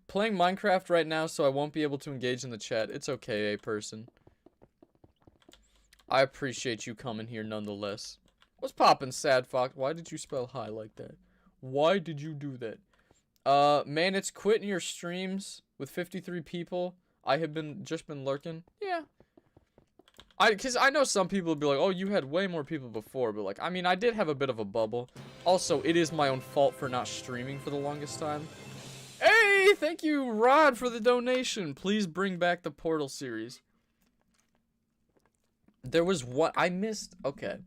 Playing Minecraft right now, so I won't be able to engage in the chat. It's okay, a person. I appreciate you coming here nonetheless. What's poppin', Sad Fox? Why did you spell hi like that? Why did you do that? Man, it's quitting your streams with 53 people. I have just been lurking. Yeah. Cause I know some people would be like, oh, you had way more people before, but like, I mean, I did have a bit of a bubble. Also, it is my own fault for not streaming for the longest time. Hey, thank you, Rod, for the donation. Please bring back the Portal series. There was what I missed. Okay.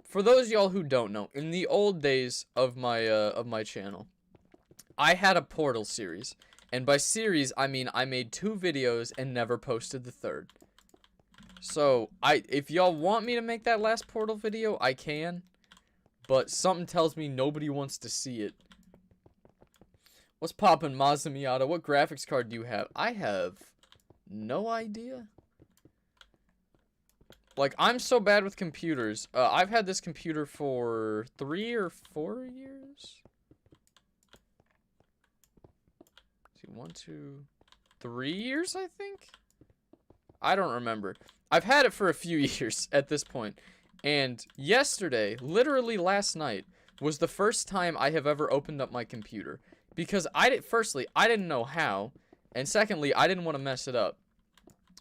For those of y'all who don't know, in the old days of my channel, I had a Portal series. And by series, I mean I made 2 videos and never posted the 3rd. So, if y'all want me to make that last Portal video, I can. But something tells me nobody wants to see it. What's poppin', Mazda Miata? What graphics card do you have? I have no idea. Like, I'm so bad with computers. I've had this computer for 3 or 4 years. Let's see, 1, 2, 3 years, I think? I don't remember. I've had it for a few years at this point. And yesterday, literally last night, was the first time I have ever opened up my computer. Because firstly, I didn't know how. And secondly, I didn't want to mess it up.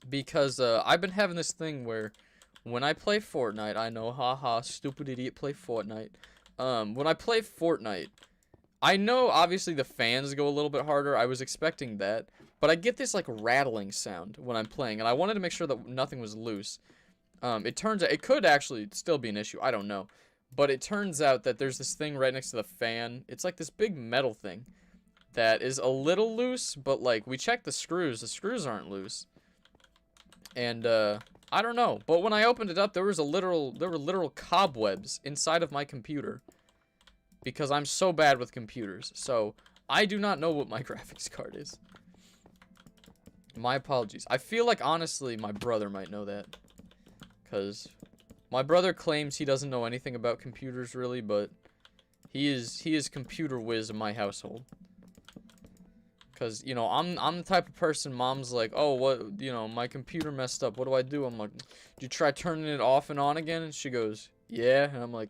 Because I've been having this thing where when I play Fortnite, I know, haha, stupid idiot, play Fortnite. When I play Fortnite, I know obviously the fans go a little bit harder. I was expecting that. But I get this like rattling sound when I'm playing. And I wanted to make sure that nothing was loose. It turns out, it could actually still be an issue. I don't know. But it turns out that there's this thing right next to the fan. It's like this big metal thing that is a little loose. But like, we checked the screws. The screws aren't loose. And, I don't know, but when I opened it up, there were literal cobwebs inside of my computer. Because I'm so bad with computers. So, I do not know what my graphics card is. My apologies. I feel like, honestly, my brother might know that. Because my brother claims he doesn't know anything about computers, really, but he is computer whiz in my household. Because, you know, I'm the type of person, mom's like, oh, what, you know, my computer messed up. What do I do? I'm like, did you try turning it off and on again? And she goes, yeah. And I'm like,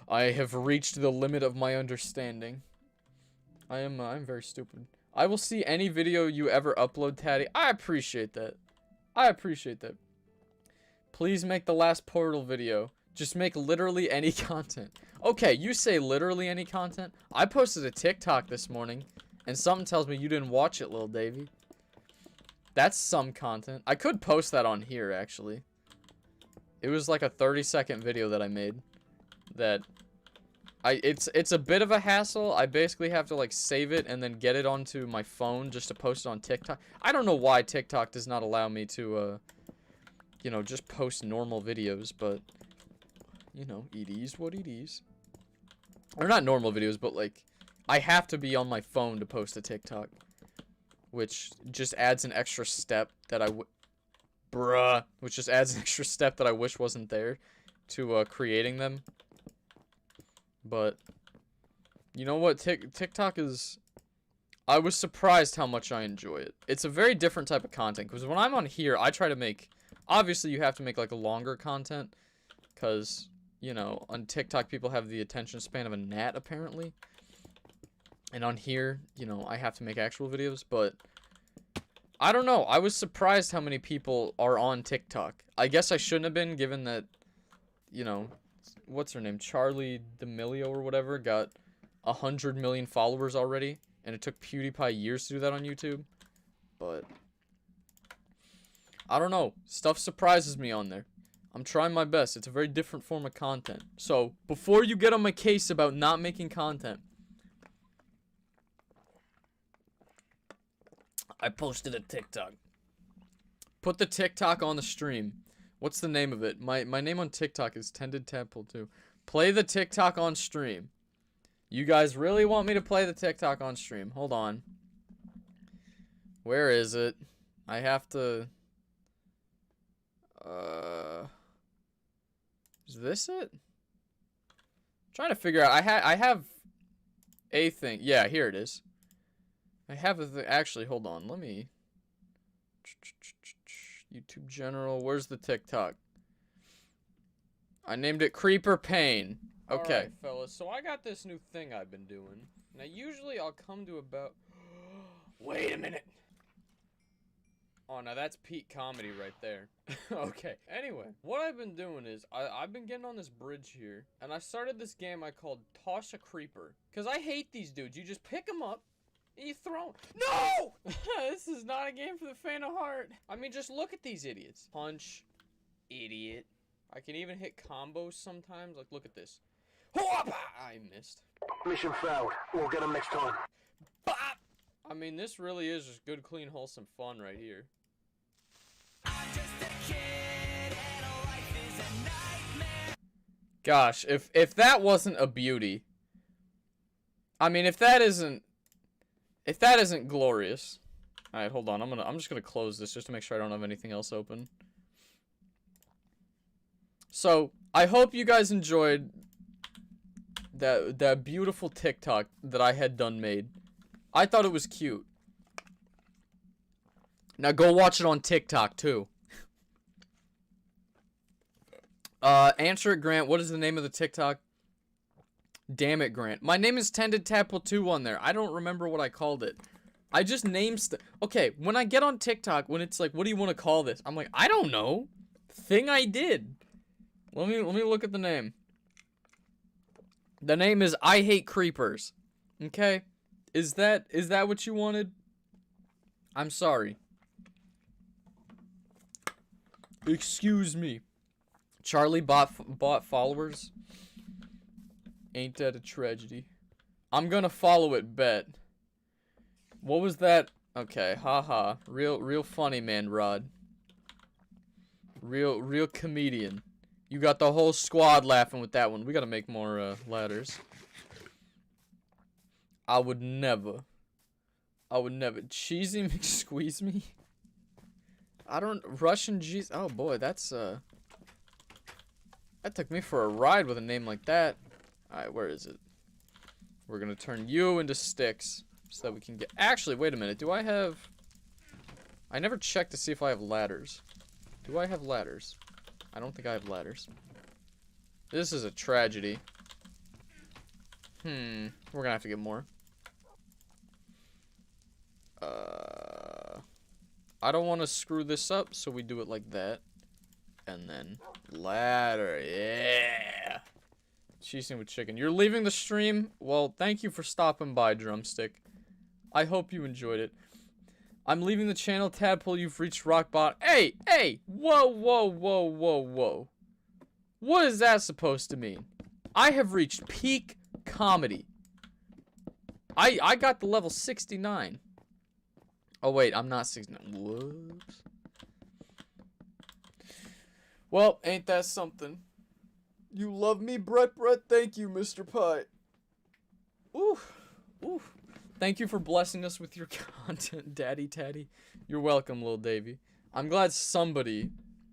I have reached the limit of my understanding. I'm very stupid. I will see any video you ever upload, Taddy. I appreciate that. I appreciate that. Please make the last Portal video. Just make literally any content. Okay, you say literally any content. I posted a TikTok this morning. And something tells me you didn't watch it, Lil Davey. That's some content. I could post that on here, actually. It was like a 30-second video that I made. That it's a bit of a hassle. I basically have to like save it and then get it onto my phone just to post it on TikTok. I don't know why TikTok does not allow me to you know, just post normal videos, but you know, it is what it is. Or not normal videos, but like I have to be on my phone to post a TikTok, which just adds an extra step that which just adds an extra step that I wish wasn't there to creating them. But you know what, TikTok is, I was surprised how much I enjoy it. It's a very different type of content, because when I'm on here, I try to make, obviously you have to make like a longer content, because, you know, on TikTok people have the attention span of a gnat, apparently. And on here, you know, I have to make actual videos, but I don't know. I was surprised how many people are on TikTok. I guess I shouldn't have been, given that, you know, what's her name? Charlie D'Amelio or whatever got 100 million followers already, and it took PewDiePie years to do that on YouTube. but I don't know. Stuff surprises me on there. I'm trying my best. It's a very different form of content. So, before you get on my case about not making content, I posted a TikTok. Put the TikTok on the stream. What's the name of it? My name on TikTok is tendedtadpolebiz. Play the TikTok on stream. You guys really want me to play the TikTok on stream? Hold on. Where is it? I have to... Is this it? I'm trying to figure out. I have a thing. Yeah, here it is. I have a thing. Actually, hold on. Let me... YouTube General. Where's the TikTok? I named it Creeper Pain. Okay. Alright, fellas. So I got this new thing I've been doing. Now, usually I'll come to about... Wait a minute. Oh, now that's peak comedy right there. Okay. Anyway, what I've been doing is I've been getting on this bridge here, and I started this game I called Toss a Creeper. Because I hate these dudes. You just pick them up, and you throw them. No! This is not a game for the faint of heart. I mean, just look at these idiots. Punch. Idiot. I can even hit combos sometimes. Like, look at this. I missed. Mission failed. We'll get them next time. Bop! I mean, this really is just good, clean, wholesome fun right here. Gosh, if that wasn't a beauty. I mean, if that isn't glorious. All right, hold on. I'm just gonna close this just to make sure I don't have anything else open. So, I hope you guys enjoyed that beautiful TikTok that I had done made. I thought it was cute. Now go watch it on TikTok too. Answer it, Grant. What is the name of the TikTok? Damn it, Grant. My name is tendedtadpolebiz on there. I don't remember what I called it. I just named okay, when I get on TikTok, when it's like, what do you want to call this? I'm like, I don't know. Thing I did. Let me look at the name. The name is I Hate Creepers. Okay? Is that what you wanted? I'm sorry. Excuse me. Charlie bought followers. Ain't that a tragedy? I'm gonna follow it, bet. What was that? Okay, haha. Real funny man, Rod. Real comedian. You got the whole squad laughing with that one. We gotta make more ladders. I would never. Cheesy McSqueeze me? I don't... Russian G's... Oh, boy, that's, That took me for a ride with a name like that. Alright, where is it? We're gonna turn you into sticks so that we can get... Actually, wait a minute. Do I have... I never checked to see if I have ladders. Do I have ladders? I don't think I have ladders. This is a tragedy. We're gonna have to get more. I don't want to screw this up, so we do it like that. And then ladder, yeah. Cheesing with chicken. You're leaving the stream? Well, thank you for stopping by, Drumstick. I hope you enjoyed it. I'm leaving the channel, Tadpole. You've reached rock bottom. Hey! Whoa. What is that supposed to mean? I have reached peak comedy. I got the level 69. Oh, wait, I'm not 69. Whoops. Well, ain't that something? You love me, Brett? Thank you, Mr. Pie. Oof. Thank you for blessing us with your content, Daddy Taddy. You're welcome, little Davy. I'm glad somebody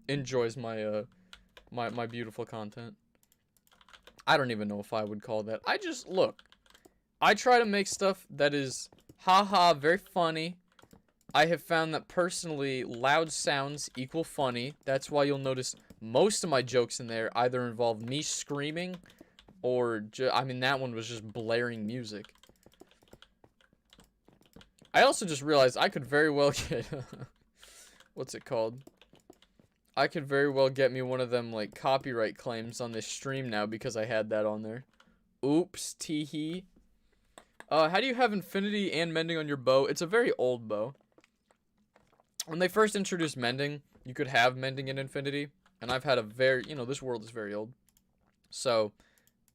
enjoys my, my beautiful content. I don't even know if I would call that. Look. I try to make stuff that is, haha, very funny. I have found that personally, loud sounds equal funny. That's why you'll notice most of my jokes in there either involve me screaming or, I mean, that one was just blaring music. I also just realized I could very well get, what's it called? I could very well get me one of them, like, copyright claims on this stream now because I had that on there. Oops, tee-hee. How do you have infinity and mending on your bow? It's a very old bow. when they first introduced mending, you could have mending in Infinity, and I've had a very, you know, this world is very old, so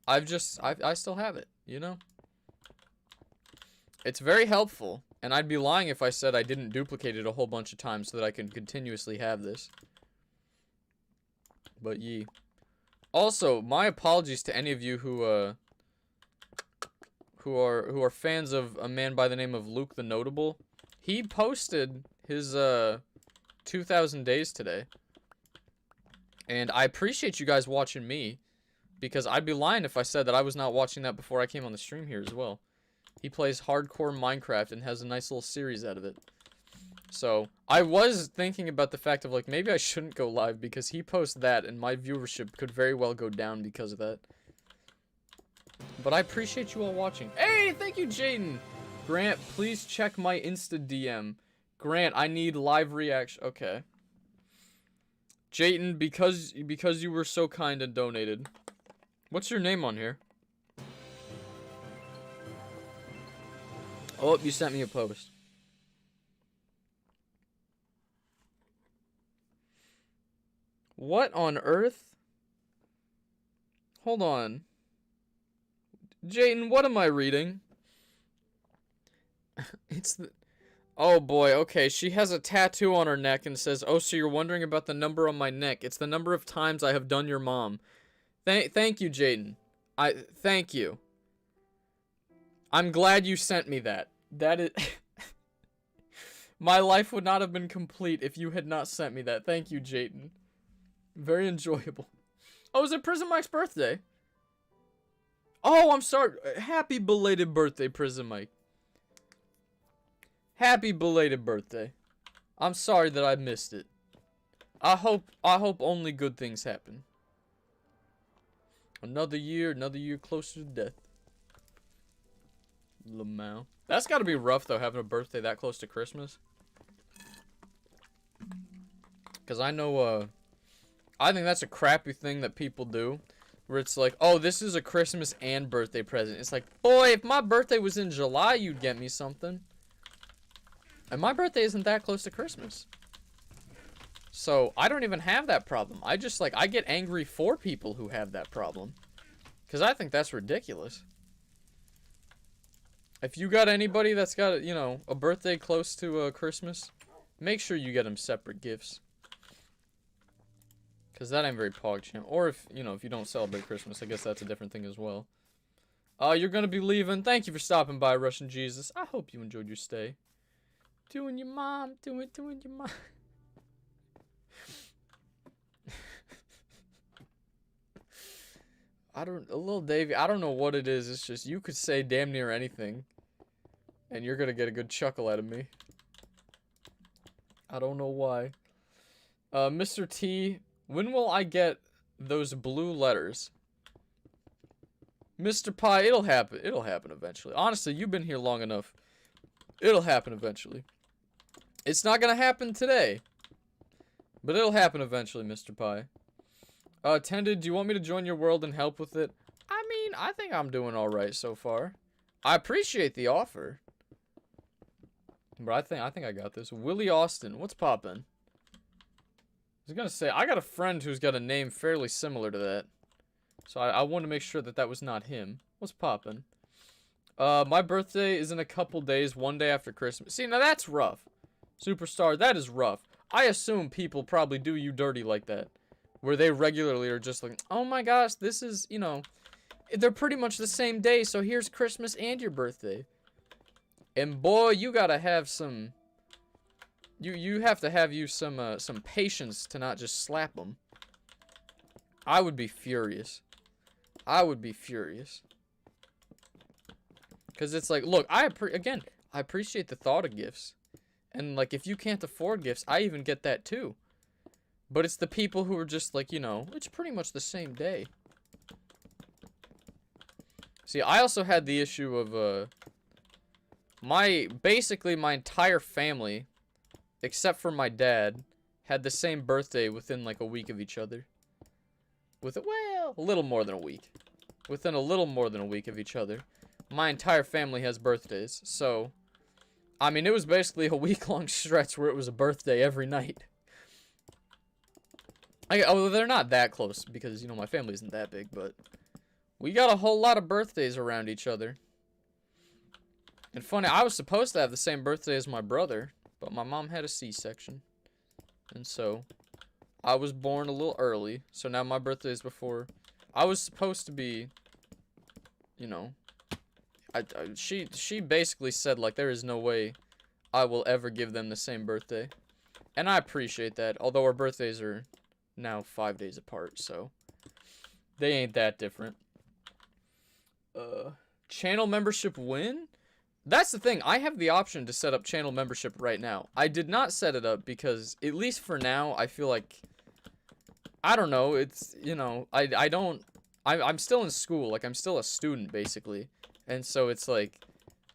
I still have it, you know. It's very helpful, and I'd be lying if I said I didn't duplicate it a whole bunch of times so that I can continuously have this. But ye. Also, my apologies to any of you who are fans of a man by the name of Luke the Notable. He posted his 2,000 days today. And I appreciate you guys watching me, because I'd be lying if I said that I was not watching that before I came on the stream here as well. He plays hardcore Minecraft and has a nice little series out of it. So, I was thinking about the fact of, like, maybe I shouldn't go live because he posts that and my viewership could very well go down because of that. But I appreciate you all watching. Hey, thank you, Jaden! Grant, please check my Insta DM. Grant, I need live reaction. Okay. Jayton, because you were so kind and donated. What's your name on here? Oh, you sent me a post. What on earth? Hold on. Jayton, what am I reading? It's the... Oh boy, okay, she has a tattoo on her neck and says, "Oh, so you're wondering about the number on my neck. It's the number of times I have done your mom." Thank you, Jayden. Thank you. I'm glad you sent me that. That is... My life would not have been complete if you had not sent me that. Thank you, Jayden. Very enjoyable. Oh, is it Prism Mike's birthday? Oh, I'm sorry. Happy belated birthday, Prism Mike. Happy belated birthday. I'm sorry that I missed it. I hope only good things happen. Another year closer to death. Lamau. That's gotta be rough though, having a birthday that close to Christmas. Cause I know I think that's a crappy thing that people do. Where it's like, oh, this is a Christmas and birthday present. It's like, boy, if my birthday was in July, you'd get me something. And my birthday isn't that close to Christmas. So, I don't even have that problem. I just, like, I get angry for people who have that problem. Because I think that's ridiculous. If you got anybody that's got, you know, a birthday close to Christmas, make sure you get them separate gifts. Because that ain't very PogChamp. Or if, you know, if you don't celebrate Christmas, I guess that's a different thing as well. You're gonna be leaving. Thank you for stopping by, Russian Jesus. I hope you enjoyed your stay. Doing your mom, doing your mom. Little Davey, I don't know what it is. It's just, you could say damn near anything. And you're gonna get a good chuckle out of me. I don't know why. Mr. T, when will I get those blue letters? Mr. Pie, it'll happen. It'll happen eventually. Honestly, you've been here long enough. It'll happen eventually. It's not gonna happen today. But it'll happen eventually, Mr. Pie. Tended, do you want me to join your world and help with it? I mean, I think I'm doing alright so far. I appreciate the offer. But I think I got this. Willie Austin, what's poppin'? I was gonna say, I got a friend who's got a name fairly similar to that. So I want to make sure that that was not him. What's poppin'? My birthday is in a couple days, one day after Christmas. See, now that's rough. Superstar, that is rough. I assume people probably do you dirty like that. Where they regularly are just like, oh my gosh, this is, you know, they're pretty much the same day, so here's Christmas and your birthday. And boy, you gotta have some... You have to have some patience to not just slap them. I would be furious. I would be furious. Because it's like, look, I appreciate the thought of gifts. And, like, if you can't afford gifts, I even get that, too. But it's the people who are just like, you know, it's pretty much the same day. See, I also had the issue of, basically my entire family, except for my dad, had the same birthday within, like, a week of each other. Well, a little more than a week. Within a little more than a week of each other. My entire family has birthdays, so I mean, it was basically a week-long stretch where it was a birthday every night. Oh, they're not that close because, you know, my family isn't that big, but we got a whole lot of birthdays around each other. And funny, I was supposed to have the same birthday as my brother, but my mom had a C-section. And so, I was born a little early, so now my birthday is before. I was supposed to be, you know, she basically said, like, there is no way I will ever give them the same birthday. And I appreciate that, although our birthdays are now 5 days apart, so they ain't that different. Channel membership win? That's the thing, I have the option to set up channel membership right now. I did not set it up because, at least for now, I feel like, I don't know, it's, you know, I'm still in school, like, I'm still a student, basically. And so it's like,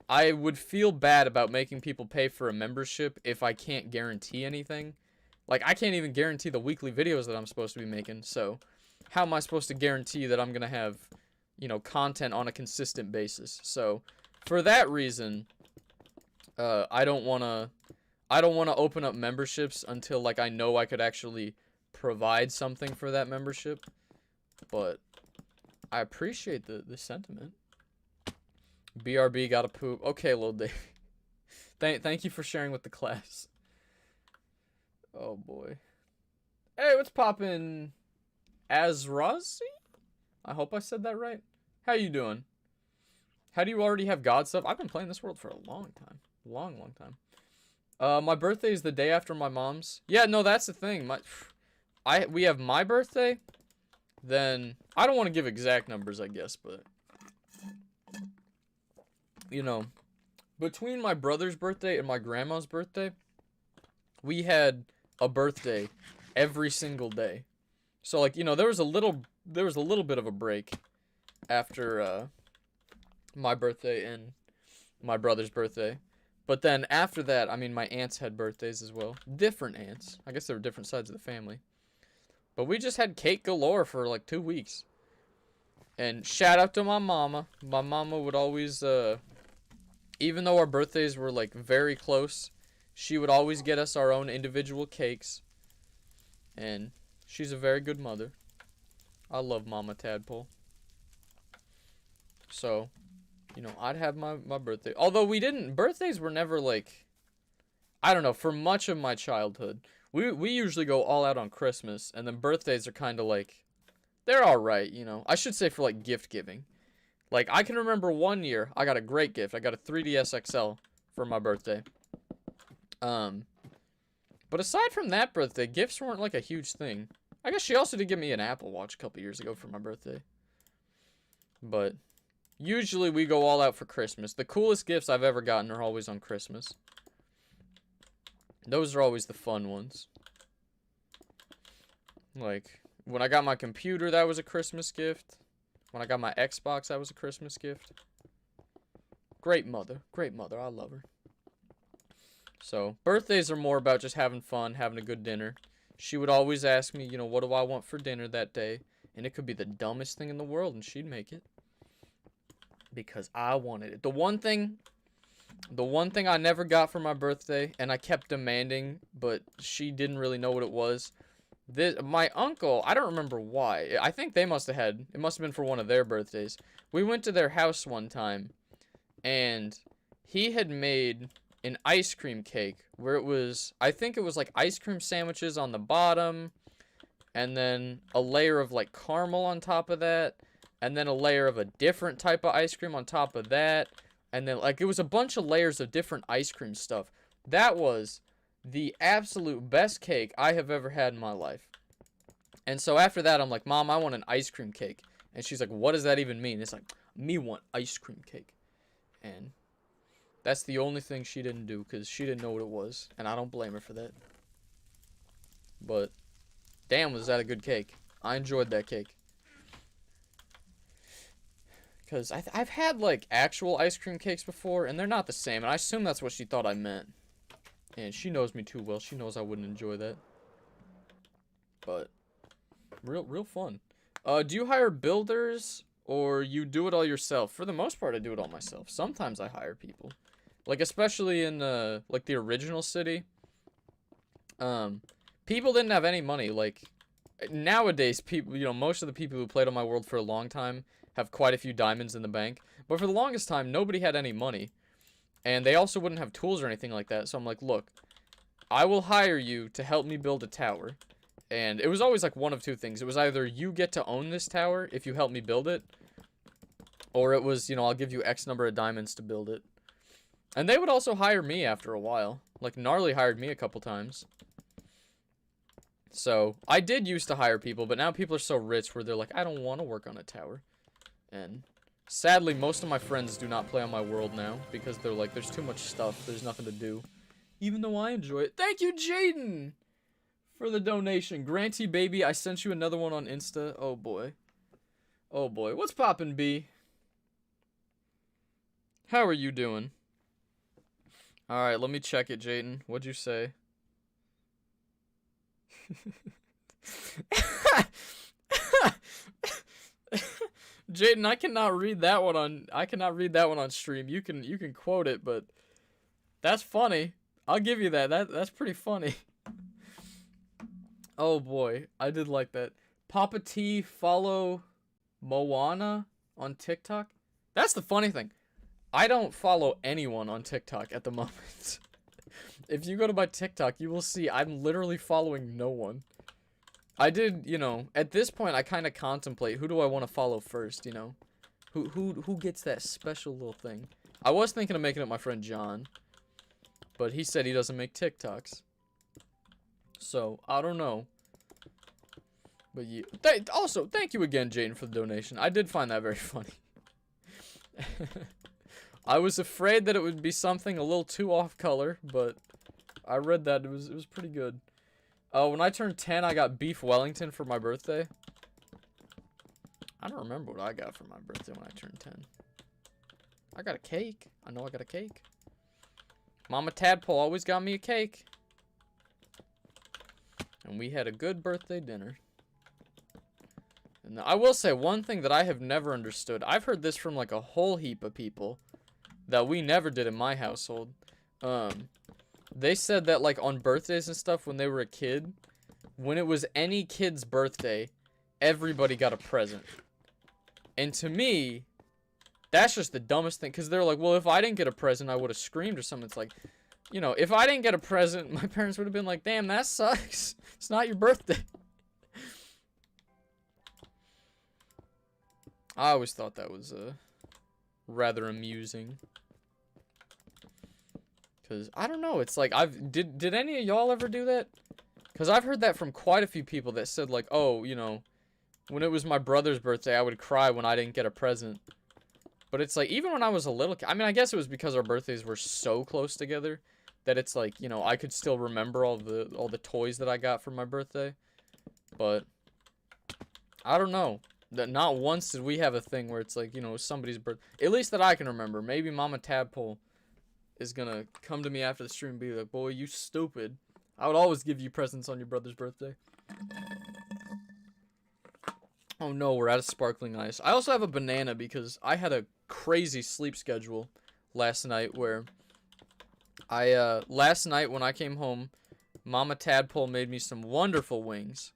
I would feel bad about making people pay for a membership if I can't guarantee anything. Like, I can't even guarantee the weekly videos that I'm supposed to be making, so how am I supposed to guarantee that I'm gonna have, you know, content on a consistent basis? So, for that reason, I don't wanna open up memberships until, like, I know I could actually provide something for that membership. But I appreciate the sentiment. BRB gotta poop. Okay, Lil Dave. Thank you for sharing with the class. Oh boy. Hey, what's poppin'? Azrazi? I hope I said that right. How you doing? How do you already have God stuff? I've been playing this world for a long time. Long time. My birthday is the day after my mom's. Yeah, no, that's the thing. We have my birthday. Then, I don't want to give exact numbers, I guess, but, you know, between my brother's birthday and my grandma's birthday, we had a birthday every single day. So, like, you know, there was a little bit of a break after, my birthday and my brother's birthday. But then after that, I mean, my aunts had birthdays as well. Different aunts. I guess they were different sides of the family. But we just had cake galore for like 2 weeks. And shout out to my mama. My mama would always, even though our birthdays were like very close, she would always get us our own individual cakes. And she's a very good mother. I love Mama Tadpole. So, you know, I'd have my birthday. Although birthdays were never like, I don't know, for much of my childhood. We usually go all out on Christmas, and then birthdays are kind of like, they're alright, you know. I should say for, like, gift giving. Like, I can remember one year, I got a great gift. I got a 3DS XL for my birthday. But aside from that birthday, gifts weren't, like, a huge thing. I guess she also did give me an Apple Watch a couple years ago for my birthday. But usually we go all out for Christmas. The coolest gifts I've ever gotten are always on Christmas. Those are always the fun ones. Like, when I got my computer, that was a Christmas gift. When I got my Xbox, that was a Christmas gift. Great mother. Great mother. I love her. So, birthdays are more about just having fun, having a good dinner. She would always ask me, you know, what do I want for dinner that day? And it could be the dumbest thing in the world, and she'd make it. Because I wanted it. The one thing I never got for my birthday, and I kept demanding, but she didn't really know what it was. My uncle, I don't remember why. I think they must have had, it must have been for one of their birthdays. We went to their house one time, and he had made an ice cream cake where it was, I think it was like ice cream sandwiches on the bottom, and then a layer of like caramel on top of that, and then a layer of a different type of ice cream on top of that. And then, like, it was a bunch of layers of different ice cream stuff. That was the absolute best cake I have ever had in my life. And so after that, I'm like, Mom, I want an ice cream cake. And she's like, what does that even mean? It's like, me want ice cream cake. And that's the only thing she didn't do, because she didn't know what it was. And I don't blame her for that. But, damn, was that a good cake. I enjoyed that cake. Because I've had, like, actual ice cream cakes before, and they're not the same. And I assume that's what she thought I meant. And she knows me too well. She knows I wouldn't enjoy that. But, real fun. Do you hire builders, or you do it all yourself? For the most part, I do it all myself. Sometimes I hire people. Like, especially in, like, the original city. People didn't have any money. Like, nowadays, people, you know, most of the people who played on my world for a long time have quite a few diamonds in the bank. But for the longest time, nobody had any money. And they also wouldn't have tools or anything like that. So I'm like, look, I will hire you to help me build a tower. And it was always like one of two things. It was either you get to own this tower if you help me build it. Or it was, you know, I'll give you X number of diamonds to build it. And they would also hire me after a while. Like, Gnarly hired me a couple times. So, I did used to hire people, but now people are so rich where they're like, I don't want to work on a tower. And sadly, most of my friends do not play on my world now because they're like, there's too much stuff, there's nothing to do. Even though I enjoy it. Thank you, Jaden, for the donation. Grantee baby, I sent you another one on Insta. Oh boy. Oh boy. What's poppin', B? How are you doing? Alright, let me check it, Jaden. What'd you say? Jaden, I cannot read that one on stream. You can quote it, but that's funny. I'll give you that. That's pretty funny. Oh boy, I did like that. Papa T follow Moana on TikTok. That's the funny thing. I don't follow anyone on TikTok at the moment. If you go to my TikTok, you will see I'm literally following no one. I did, you know, at this point I kind of contemplate who do I want to follow first, you know? Who gets that special little thing? I was thinking of making it my friend John, but he said he doesn't make TikToks. So, I don't know. But you also, thank you again, Jaden, for the donation. I did find that very funny. I was afraid that it would be something a little too off color, but I read that it was pretty good. When I turned 10, I got beef Wellington for my birthday. I don't remember what I got for my birthday when I turned 10. I got a cake. I know I got a cake. Mama Tadpole always got me a cake. And we had a good birthday dinner. And I will say one thing that I have never understood. I've heard this from like a whole heap of people that we never did in my household. They said that like on birthdays and stuff when they were a kid, when it was any kid's birthday, everybody got a present. And to me, that's just the dumbest thing. Because they're like, well, if I didn't get a present, I would have screamed or something. It's like, you know, if I didn't get a present, my parents would have been like, damn, that sucks. It's not your birthday. I always thought that was rather amusing. Cause I don't know, it's like did any of y'all ever do that? Cause I've heard that from quite a few people that said like, oh, you know, when it was my brother's birthday, I would cry when I didn't get a present. But it's like even when I was a little kid, I mean, I guess it was because our birthdays were so close together that it's like, you know, I could still remember all the toys that I got for my birthday. But I don't know. That not once did we have a thing where it's like, you know, somebody's birthday. At least that I can remember. Maybe Mama Tadpole is gonna come to me after the stream and be like, boy, you stupid. I would always give you presents on your brother's birthday. Oh no, we're out of sparkling ice. I also have a banana because I had a crazy sleep schedule last night where last night when I came home, Mama Tadpole made me some wonderful wings.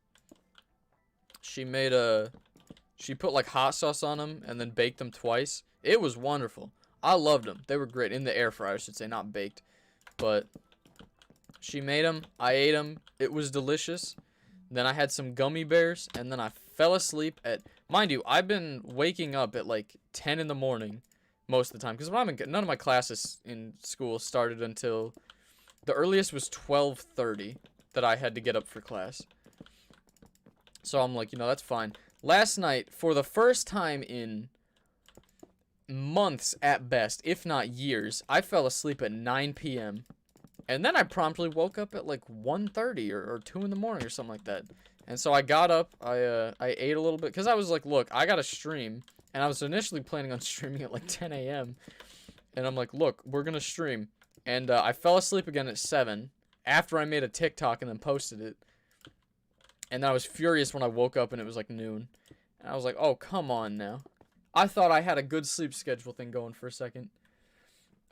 She put like hot sauce on them and then baked them twice. It was wonderful. I loved them. They were great. In the air fryer, I should say, not baked. But she made them. I ate them. It was delicious. Then I had some gummy bears. And then I fell asleep at... Mind you, I've been waking up at like 10 in the morning most of the time. Because none of my classes in school started until... The earliest was 12:30 that I had to get up for class. So I'm like, you know, that's fine. Last night, for the first time in months at best, if not years, I fell asleep at 9 p.m. And then I promptly woke up at like 1:30 or 2 in the morning or something like that. And so I got up, I ate a little bit, because I was like, look, I got to stream. And I was initially planning on streaming at like 10 a.m. And I'm like, look, we're going to stream. And I fell asleep again at 7 after I made a TikTok and then posted it. And then I was furious when I woke up and it was like noon. And I was like, oh, come on now. I thought I had a good sleep schedule thing going for a second.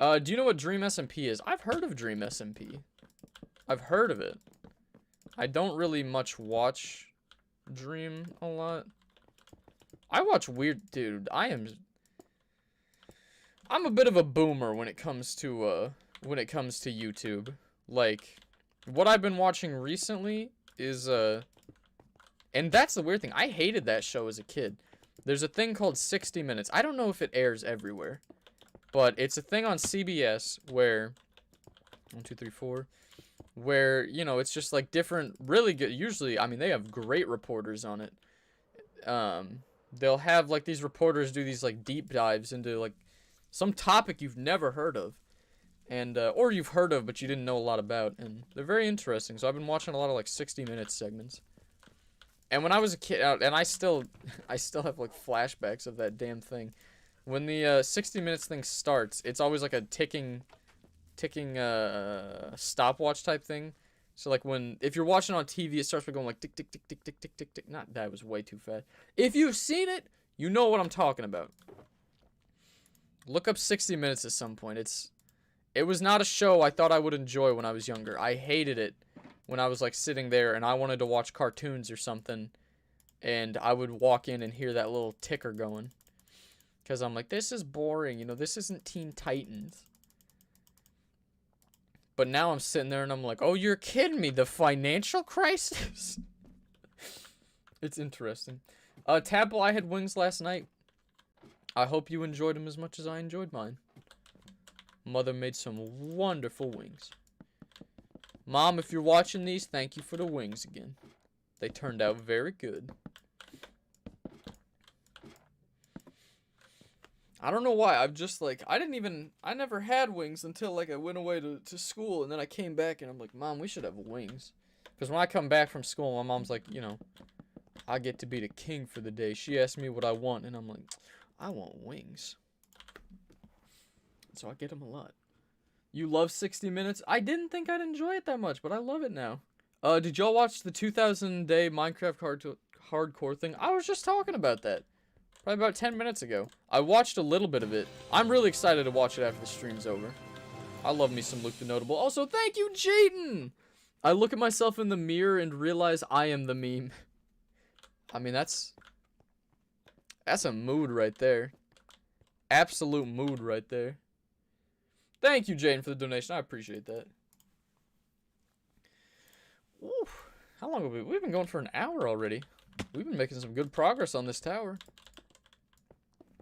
Do you know what Dream SMP is? I've heard of Dream SMP. I've heard of it. I don't really much watch Dream a lot. I watch weird, dude. I'm a bit of a boomer when it comes to YouTube. Like, what I've been watching recently is and that's the weird thing. I hated that show as a kid. There's a thing called 60 Minutes. I don't know if it airs everywhere, but it's a thing on CBS where 1, 2, 3, 4, where, you know, it's just like different, really good. Usually, I mean, they have great reporters on it. They'll have like these reporters do these like deep dives into like some topic you've never heard of, and or you've heard of but you didn't know a lot about, and they're very interesting. So I've been watching a lot of like 60 Minutes segments. And when I was a kid, and I still have like flashbacks of that damn thing. When the 60 Minutes thing starts, it's always like a ticking stopwatch type thing. So like if you're watching on TV, it starts by going like tick tick tick tick tick tick tick tick. Not that was way too fast. If you've seen it, you know what I'm talking about. Look up 60 Minutes at some point. It was not a show I thought I would enjoy when I was younger. I hated it when I was like sitting there and I wanted to watch cartoons or something, and I would walk in and hear that little ticker going, because I'm like, this is boring, you know, this isn't Teen Titans. But now I'm sitting there and I'm like, oh, you're kidding me, the financial crisis? It's interesting. Tadpole, I had wings last night. I hope you enjoyed them as much as I enjoyed mine. Mother made some wonderful wings. Mom, if you're watching these, thank you for the wings again. They turned out very good. I don't know why. I've just like, I never had wings until like I went away to school, and then I came back and I'm like, Mom, we should have wings. Because when I come back from school, my mom's like, you know, I get to be the king for the day. She asked me what I want, and I'm like, I want wings. So I get them a lot. You love 60 Minutes? I didn't think I'd enjoy it that much, but I love it now. Did y'all watch the 2000 day Minecraft hardcore thing? I was just talking about that. Probably about 10 minutes ago. I watched a little bit of it. I'm really excited to watch it after the stream's over. I love me some Luke the Notable. Also, thank you, Jayden! I look at myself in the mirror and realize I am the meme. I mean, that's a mood right there. Absolute mood right there. Thank you, Jayden, for the donation. I appreciate that. Ooh, how long have we've been going for an hour already. We've been making some good progress on this tower.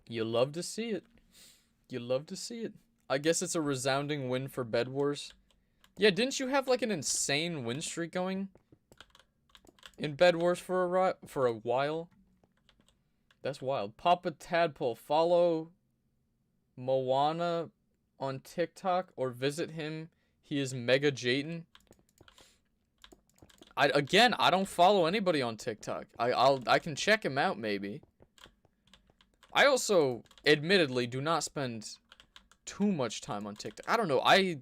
You love to see it. You love to see it. I guess it's a resounding win for Bed Wars. Yeah, didn't you have like an insane win streak going in Bed Wars for a while? That's wild. Papa Tadpole, follow Moana on TikTok or visit him. He is Mega Jayton. I don't follow anybody on TikTok. I can check him out maybe. I also admittedly do not spend too much time on TikTok. I don't know. I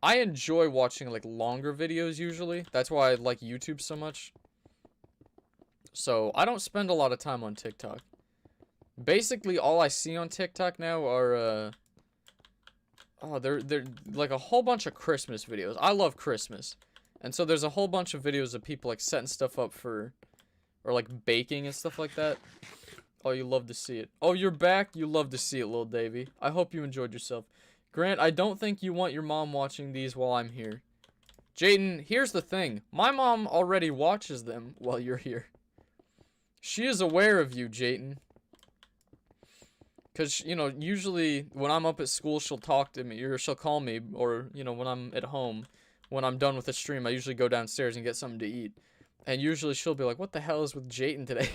enjoy watching like longer videos usually. That's why I like YouTube so much. So, I don't spend a lot of time on TikTok. Basically all I see on TikTok now are they're like a whole bunch of Christmas videos. I love Christmas. And so there's a whole bunch of videos of people like setting stuff up or like baking and stuff like that. Oh, you love to see it. Oh, you're back? You love to see it, little Davey. I hope you enjoyed yourself. Grant, I don't think you want your mom watching these while I'm here. Jayden, here's the thing. My mom already watches them while you're here. She is aware of you, Jayden. Because, you know, usually when I'm up at school, she'll talk to me, or she'll call me, or, you know, when I'm at home, when I'm done with the stream, I usually go downstairs and get something to eat. And usually she'll be like, what the hell is with Jayden today?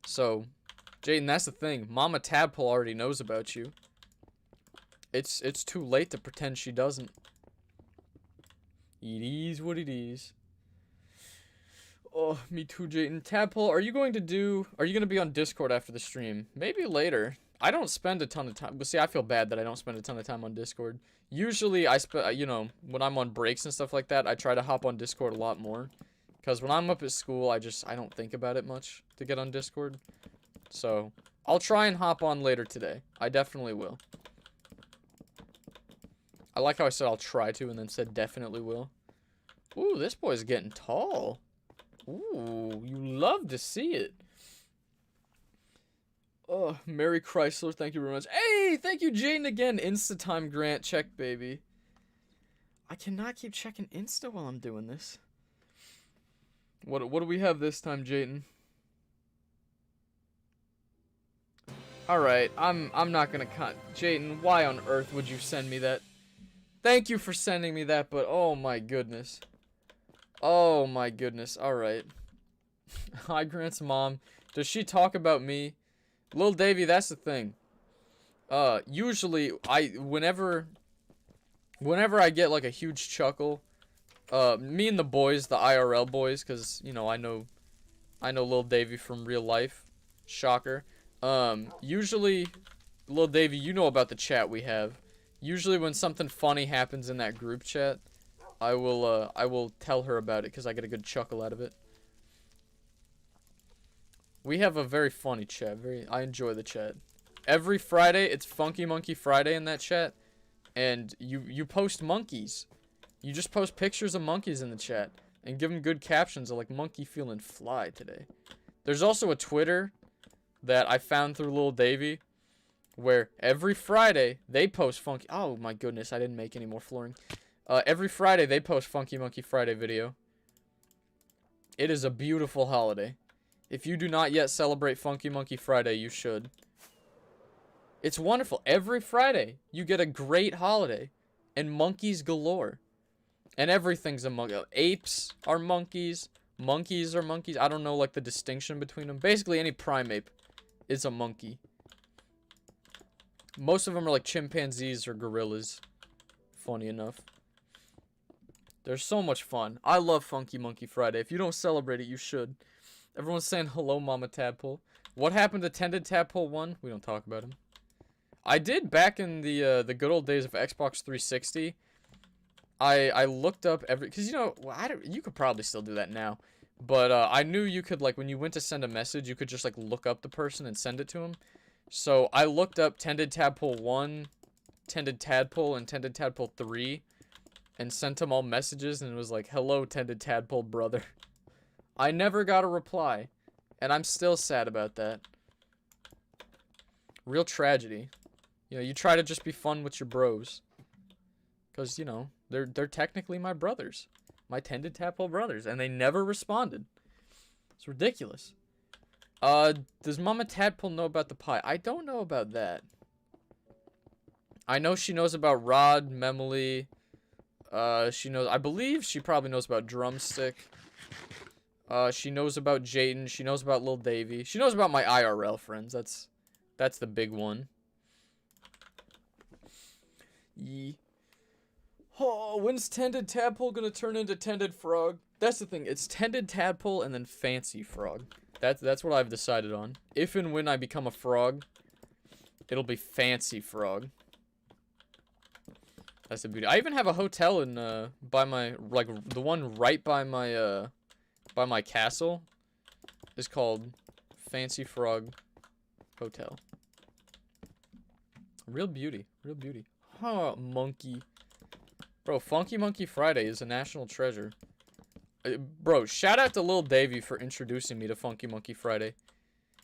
So, Jayden, that's the thing. Mama Tadpole already knows about you. It's too late to pretend she doesn't. It is what it is. Oh, me too, Jayden. Tadpole, are you going to be on Discord after the stream? Maybe later. I don't spend a ton of time, but see, I feel bad that I don't spend a ton of time on Discord. Usually, you know, when I'm on breaks and stuff like that, I try to hop on Discord a lot more. Because when I'm up at school, I don't think about it much to get on Discord. So, I'll try and hop on later today. I definitely will. I like how I said I'll try to and then said definitely will. Ooh, this boy's getting tall. Ooh, you love to see it. Oh, Mary Chrysler, thank you very much. Hey, thank you, Jaden, again. Insta time grant, check, baby. I cannot keep checking Insta while I'm doing this. What do we have this time, Jaden? Alright, I'm not gonna Jaden, why on earth would you send me that? Thank you for sending me that, but oh my goodness. Oh my goodness, alright. Hi, Grant's mom. Does she talk about me? Lil Davy, that's the thing. Usually, whenever I get, like, a huge chuckle, me and the boys, the IRL boys, because, you know, I know Lil Davy from real life. Shocker. Usually, Lil Davy, you know about the chat we have. Usually when something funny happens in that group chat, I will tell her about it, because I get a good chuckle out of it. We have a very funny chat. I enjoy the chat. Every Friday, it's Funky Monkey Friday in that chat. And you post monkeys. You just post pictures of monkeys in the chat. And give them good captions of like, monkey feeling fly today. There's also a Twitter that I found through Lil Davy. Where every Friday, they post funky... Oh my goodness, I didn't make any more flooring. Every Friday, they post Funky Monkey Friday video. It is a beautiful holiday. If you do not yet celebrate Funky Monkey Friday, you should. It's wonderful. Every Friday, you get a great holiday. And monkeys galore. And everything's a monkey. Apes are monkeys. Monkeys are monkeys. I don't know, like, the distinction between them. Basically, any primate is a monkey. Most of them are, like, chimpanzees or gorillas. Funny enough. They're so much fun. I love Funky Monkey Friday. If you don't celebrate it, you should. Everyone's saying hello, Mama Tadpole. What happened to Tended Tadpole 1? We don't talk about him. I did back in the good old days of Xbox 360. I looked up because, you know, you could probably still do that now. But I knew you could, like, when you went to send a message, you could just, like, look up the person and send it to him. So I looked up Tended Tadpole 1, Tended Tadpole, and Tended Tadpole 3. And sent them all messages, and it was like, hello, Tended Tadpole brother. I never got a reply. And I'm still sad about that. Real tragedy. You know, you try to just be fun with your bros. Because, you know, they're technically my brothers. My Tended Tadpole brothers. And they never responded. It's ridiculous. Does Mama Tadpole know about the pie? I don't know about that. I know she knows about Rod, Memily. She knows, I believe she probably knows about Drumstick. She knows about Jaden. She knows about Lil Davy. She knows about my IRL friends. That's the big one. Yee. Oh, when's Tended Tadpole gonna turn into Tended Frog? That's the thing. It's Tended Tadpole and then Fancy Frog. That's what I've decided on. If and when I become a frog, it'll be Fancy Frog. That's the beauty. I even have a hotel in by my, like, the one right by my castle is called Fancy Frog Hotel. Real beauty. Real beauty. Huh, monkey. Bro, Funky Monkey Friday is a national treasure. Bro, shout out to Lil Davy for introducing me to Funky Monkey Friday.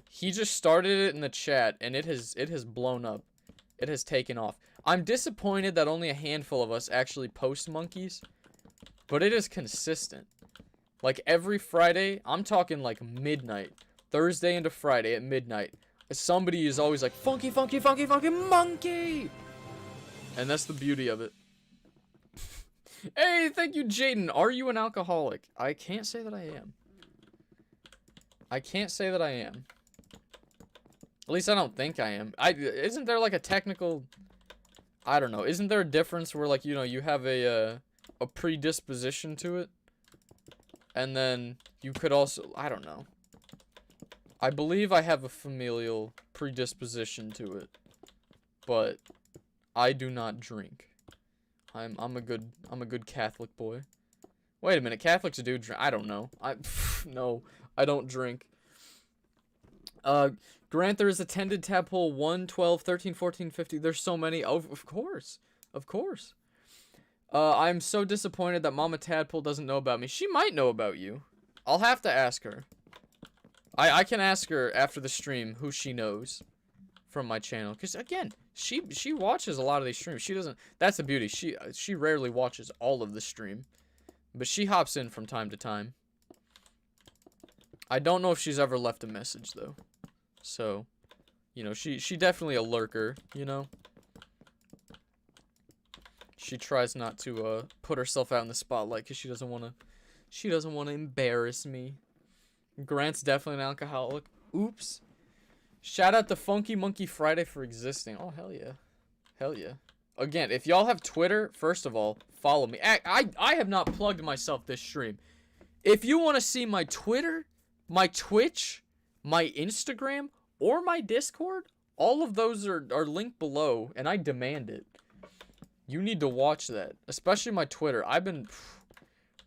He just started it in the chat, and it has blown up. It has taken off. I'm disappointed that only a handful of us actually post monkeys, but it is consistent. Like, every Friday, I'm talking, like, midnight. Thursday into Friday at midnight. Somebody is always like, Funky, Funky, Funky, Funky Monkey! And that's the beauty of it. Hey, thank you, Jaden. Are you an alcoholic? I can't say that I am. I can't say that I am. At least I don't think I am. Isn't there, like, a technical... I don't know. Isn't there a difference where, like, you know, you have a predisposition to it? And then you could also... I don't know. I believe I have a familial predisposition to it. But I do not drink. I'm a good Catholic boy. Wait a minute, Catholics do drink. I don't know. No, I don't drink. Grant, there is a tended tadpole 1, 12, 13, 14, 50. There's so many. Oh, of course. Of course. I'm so disappointed that Mama Tadpole doesn't know about me. She might know about you. I'll have to ask her. I can ask her after the stream who she knows from my channel. Because, again, she watches a lot of these streams. She doesn't... That's the beauty. She rarely watches all of the stream. But she hops in from time to time. I don't know if she's ever left a message, though. So, you know, she definitely a lurker, you know? She tries not to, put herself out in the spotlight because she doesn't want to embarrass me. Grant's definitely an alcoholic. Oops. Shout out to Funky Monkey Friday for existing. Oh, hell yeah. Hell yeah. Again, if y'all have Twitter, first of all, follow me. I have not plugged myself this stream. If you want to see my Twitter, my Twitch, my Instagram, or my Discord, all of those are linked below, and I demand it. You need to watch that. Especially my Twitter.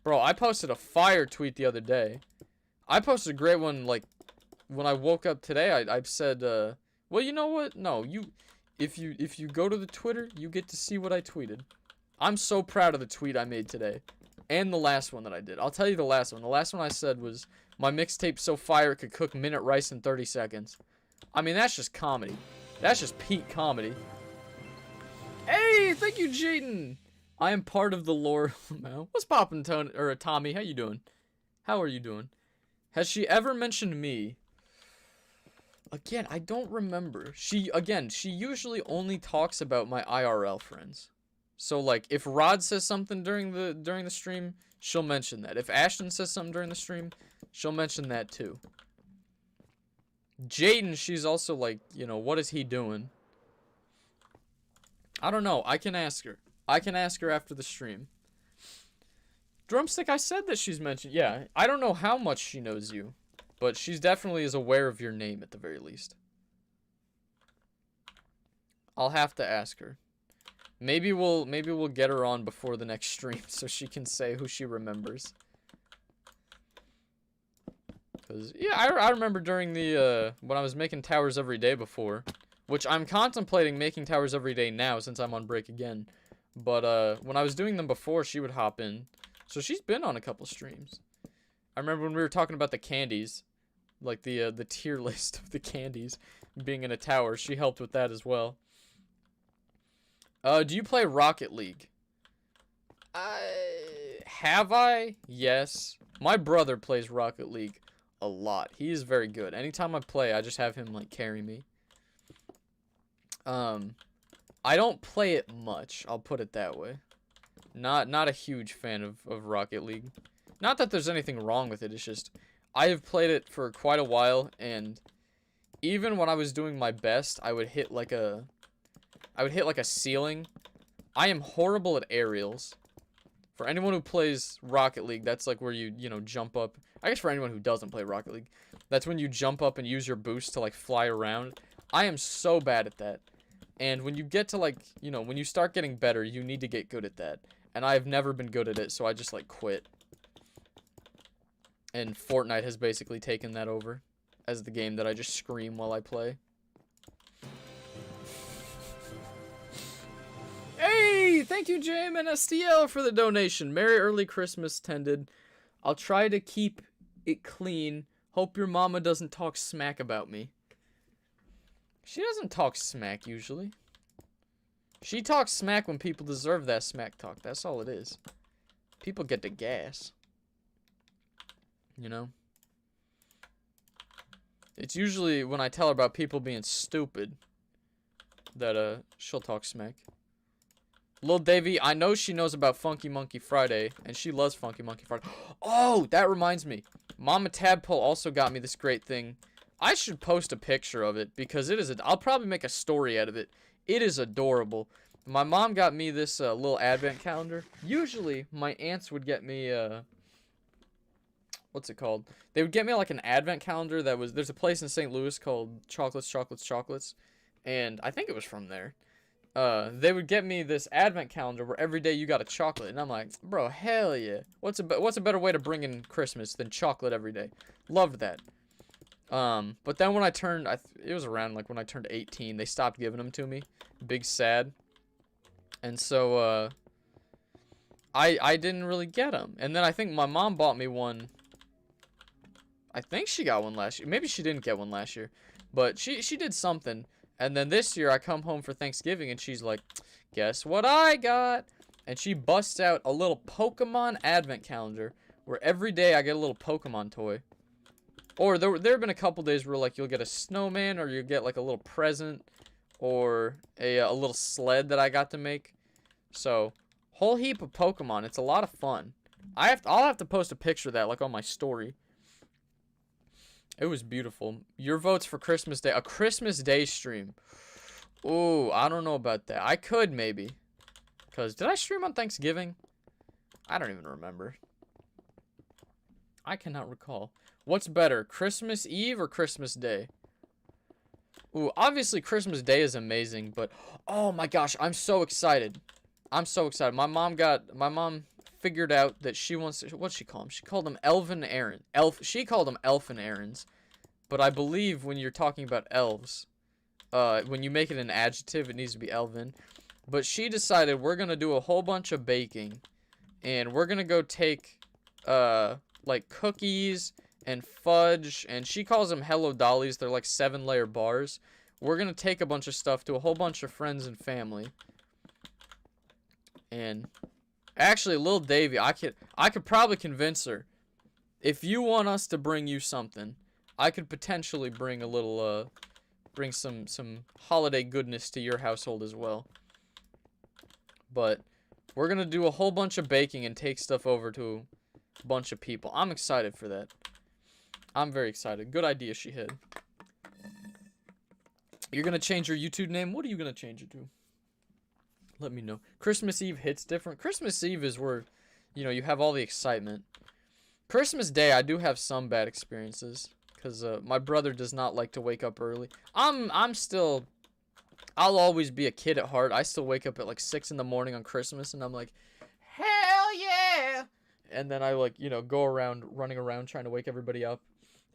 Bro, I posted a fire tweet the other day. I posted a great one, like, when I woke up today, I said, well, you know what? No, if you go to the Twitter, you get to see what I tweeted. I'm so proud of the tweet I made today. And the last one that I did. I'll tell you the last one. The last one I said was, my mixtape so fire it could cook minute rice in 30 seconds. I mean, that's just comedy. That's just peak comedy. Hey, thank you, Jaden. I am part of the lore. What's poppin', Tommy? How you doing? How are you doing? Has she ever mentioned me? Again, I don't remember. She usually only talks about my IRL friends. So, like, if Rod says something during the stream, she'll mention that. If Ashton says something during the stream, she'll mention that too. Jaden, she's also like, you know, what is he doing? I don't know. I can ask her. I can ask her after the stream. Drumstick, I said that she's mentioned. Yeah, I don't know how much she knows you, but she's definitely is aware of your name at the very least. I'll have to ask her. Maybe we'll get her on before the next stream so she can say who she remembers. Cause yeah, I remember during the when I was making towers every day before, which I'm contemplating making towers every day now since I'm on break again. But when I was doing them before, she would hop in. So she's been on a couple streams. I remember when we were talking about the candies, like the tier list of the candies being in a tower. She helped with that as well. Do you play Rocket League? Have I? Yes. My brother plays Rocket League a lot. He is very good. Anytime I play, I just have him like carry me. I don't play it much. I'll put it that way. Not a huge fan of Rocket League. Not that there's anything wrong with it. It's just I have played it for quite a while, and even when I was doing my best, I would hit like a ceiling. I am horrible at aerials. For anyone who plays Rocket League, that's like where you know, jump up. I guess for anyone who doesn't play Rocket League, that's when you jump up and use your boost to like fly around. I am so bad at that. And when you get to like, you know, when you start getting better, you need to get good at that. And I've never been good at it, so I just like quit. And Fortnite has basically taken that over as the game that I just scream while I play. Hey, thank you, JMNSTL, for the donation. Merry early Christmas, Tended. I'll try to keep it clean. Hope your mama doesn't talk smack about me. She doesn't talk smack, usually. She talks smack when people deserve that smack talk. That's all it is. People get the gas. You know? It's usually when I tell her about people being stupid that, she'll talk smack. Lil Davy, I know she knows about Funky Monkey Friday, and she loves Funky Monkey Friday. Oh, that reminds me. Mama Tadpole also got me this great thing. I should post a picture of it, because it is I'll probably make a story out of it. It is adorable. My mom got me this little advent calendar. Usually, my aunts would get me, what's it called? They would get me like an advent calendar that was, there's a place in St. Louis called Chocolates, and I think it was from there. They would get me this advent calendar where every day you got a chocolate, and I'm like, bro, hell yeah. What's a better way to bring in Christmas than chocolate every day? Loved that. But then when I turned, it was around like when I turned 18, they stopped giving them to me. Big sad. And so, I didn't really get them. And then I think my mom bought me one. I think she got one last year. Maybe she didn't get one last year. But she did something. And then this year I come home for Thanksgiving and she's like, guess what I got? And she busts out a little Pokemon advent calendar where every day I get a little Pokemon toy. Or there have been a couple days where like you'll get a snowman or you'll get like a little present or a little sled that I got to make. So, whole heap of Pokemon. It's a lot of fun. I'll have to post a picture of that like on my story. It was beautiful. Your votes for Christmas Day. A Christmas Day stream. Ooh, I don't know about that. I could maybe. Because did I stream on Thanksgiving? I don't even remember. I cannot recall. What's better, Christmas Eve or Christmas Day? Ooh, obviously Christmas Day is amazing, but oh my gosh, I'm so excited. I'm so excited. My mom figured out that she wants to, what'd she call them? She called them elfin errands. She called them elfin errands. But I believe when you're talking about elves, when you make it an adjective, it needs to be elven. But she decided we're going to do a whole bunch of baking. And we're going to go take, like, cookies and fudge. And she calls them Hello Dollies. They're like 7-layer bars. We're going to take a bunch of stuff to a whole bunch of friends and family. And actually, Lil Davy, I could probably convince her. If you want us to bring you something, I could potentially bring a little, bring some holiday goodness to your household as well. But we're going to do a whole bunch of baking and take stuff over to a bunch of people. I'm excited for that. I'm very excited. Good idea she had. You're going to change your YouTube name? What are you going to change it to? Let me know. Christmas Eve hits different. Christmas Eve is where, you know, you have all the excitement. Christmas Day, I do have some bad experiences. Because my brother does not like to wake up early. I'll always be a kid at heart. I still wake up at like 6 in the morning on Christmas. And I'm like, hell yeah. And then I like, you know, go around, running around trying to wake everybody up.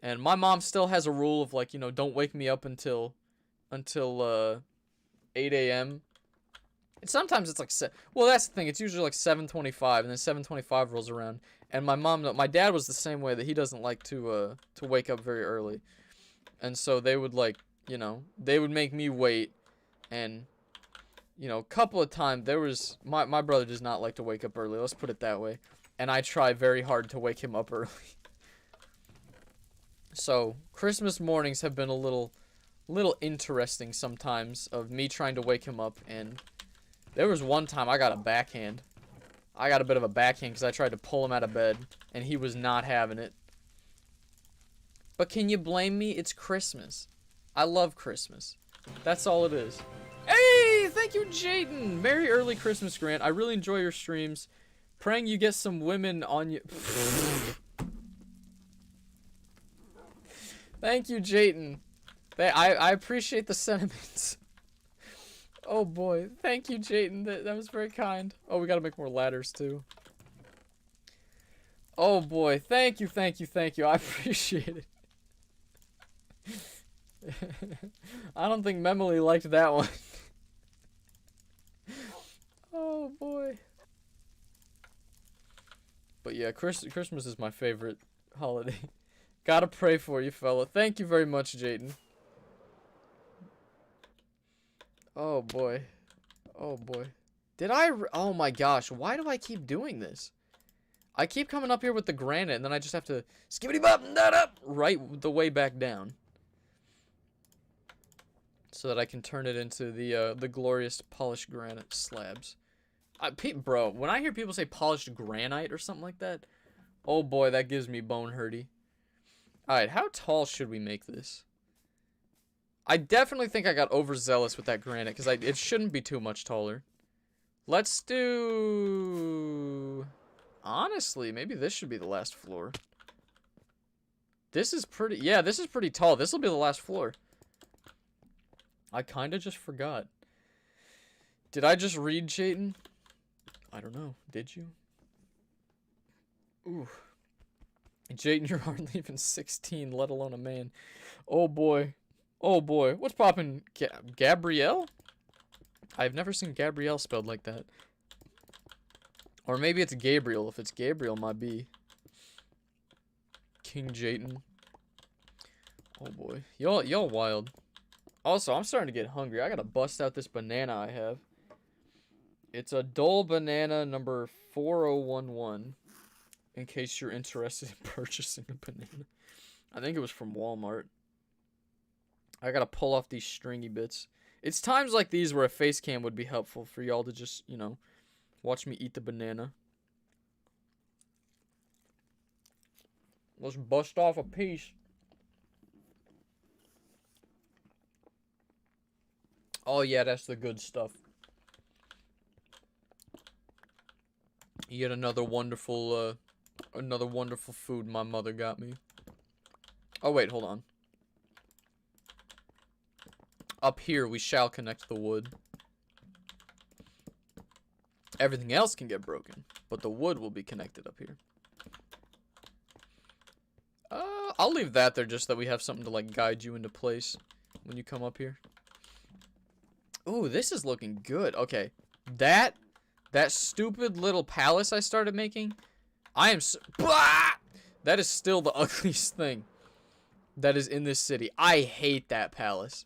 And my mom still has a rule of like, you know, don't wake me up until 8 a.m. And sometimes it's like, well, that's the thing. It's usually like 7:25, and then 7:25 rolls around, and my dad was the same way, that he doesn't like to wake up very early, and so they would like, you know, they would make me wait, and, you know, a couple of times there was my brother does not like to wake up early. Let's put it that way, and I try very hard to wake him up early. So Christmas mornings have been a little interesting sometimes of me trying to wake him up. And there was one time I got a backhand. I got a bit of a backhand because I tried to pull him out of bed, and he was not having it. But can you blame me? It's Christmas. I love Christmas. That's all it is. Hey, thank you, Jaden. Merry early Christmas, Grant. I really enjoy your streams. Praying you get some women on you. Thank you, Jaden. I appreciate the sentiments. Oh boy, thank you, Jayden. That was very kind. Oh, we gotta make more ladders too. Oh boy, thank you. I appreciate it. I don't think Memily liked that one. Oh boy. But yeah, Christmas is my favorite holiday. Gotta pray for you, fella. Thank you very much, Jayden. Oh boy. Oh boy. Oh my gosh, why do I keep doing this? I keep coming up here with the granite, and then I just have to skibbity bop and that up right the way back down. So that I can turn it into the glorious polished granite slabs. Bro, when I hear people say polished granite or something like that, oh boy, that gives me bone hurty. Alright, how tall should we make this? I definitely think I got overzealous with that granite, because it shouldn't be too much taller. Let's do... Honestly, maybe this should be the last floor. This is pretty... Yeah, this is pretty tall. This will be the last floor. I kind of just forgot. Did I just read, Jayden? I don't know. Did you? Ooh. Jayden, you're hardly even 16, let alone a man. Oh boy. Oh boy. What's poppin'? Gabrielle? I've never seen Gabrielle spelled like that. Or maybe it's Gabriel. If it's Gabriel, might be. King Jayden. Oh boy. Y'all wild. Also, I'm starting to get hungry. I gotta bust out this banana I have. It's a Dole banana number 4011. In case you're interested in purchasing a banana. I think it was from Walmart. I gotta pull off these stringy bits. It's times like these where a face cam would be helpful for y'all to just, you know, watch me eat the banana. Let's bust off a piece. Oh yeah, that's the good stuff. Yet another wonderful food my mother got me. Oh wait, hold on. Up here we shall connect the wood. Everything else can get broken, but the wood will be connected up here. I'll leave that there just that we have something to like guide you into place when you come up here. Ooh, this is looking good. Okay, that stupid little palace I started making, that is still the ugliest thing that is in this city. I hate that palace.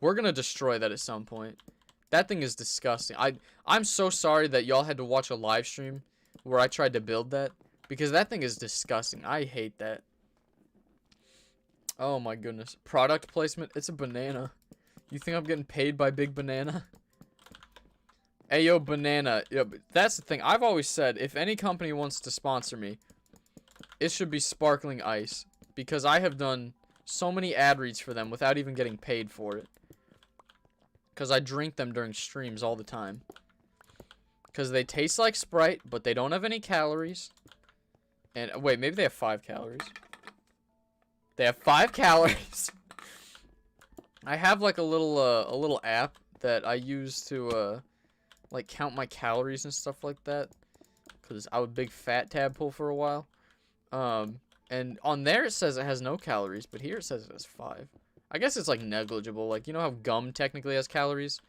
We're gonna destroy that at some point. That thing is disgusting. I'm so sorry that y'all had to watch a live stream where I tried to build that, because that thing is disgusting. I hate that. Oh my goodness. Product placement. It's a banana. You think I'm getting paid by Big Banana? Ayo, Banana. Yeah, but that's the thing. I've always said, if any company wants to sponsor me, it should be Sparkling Ice. Because I have done so many ad reads for them without even getting paid for it. Because I drink them during streams all the time. Because they taste like Sprite, but they don't have any calories. And, wait, maybe they have 5 calories. They have 5 calories. I have like a little app that I use to like count my calories and stuff like that, cause I was a big fat tadpole for a while. And on there it says it has no calories, but here it says it has 5. I guess it's like negligible. Like, you know how gum technically has calories,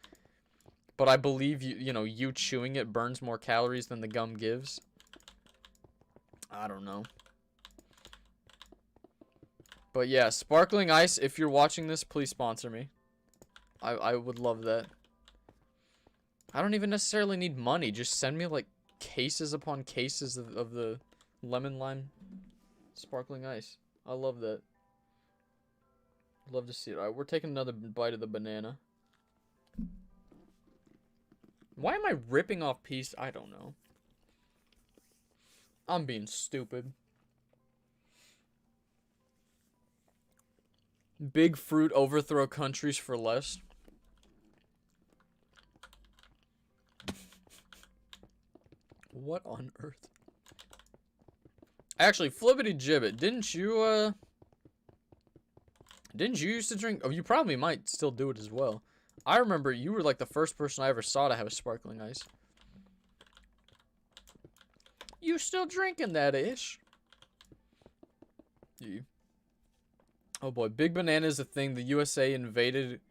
but I believe you chewing it burns more calories than the gum gives. I don't know. But yeah, Sparkling Ice, if you're watching this, please sponsor me. I would love that. I don't even necessarily need money. Just send me, like, cases upon cases of the lemon lime Sparkling Ice. I love that. Love to see it. Alright, we're taking another bite of the banana. Why am I ripping off pieces? I don't know. I'm being stupid. Big fruit overthrow countries for less. What on earth? Actually, flippity gibbet, didn't you used to drink? Oh, you probably might still do it as well. I remember you were like the first person I ever saw to have a Sparkling Ice. You still drinking that ish? Yeah. Oh boy, Big Banana is a thing. The USA invaded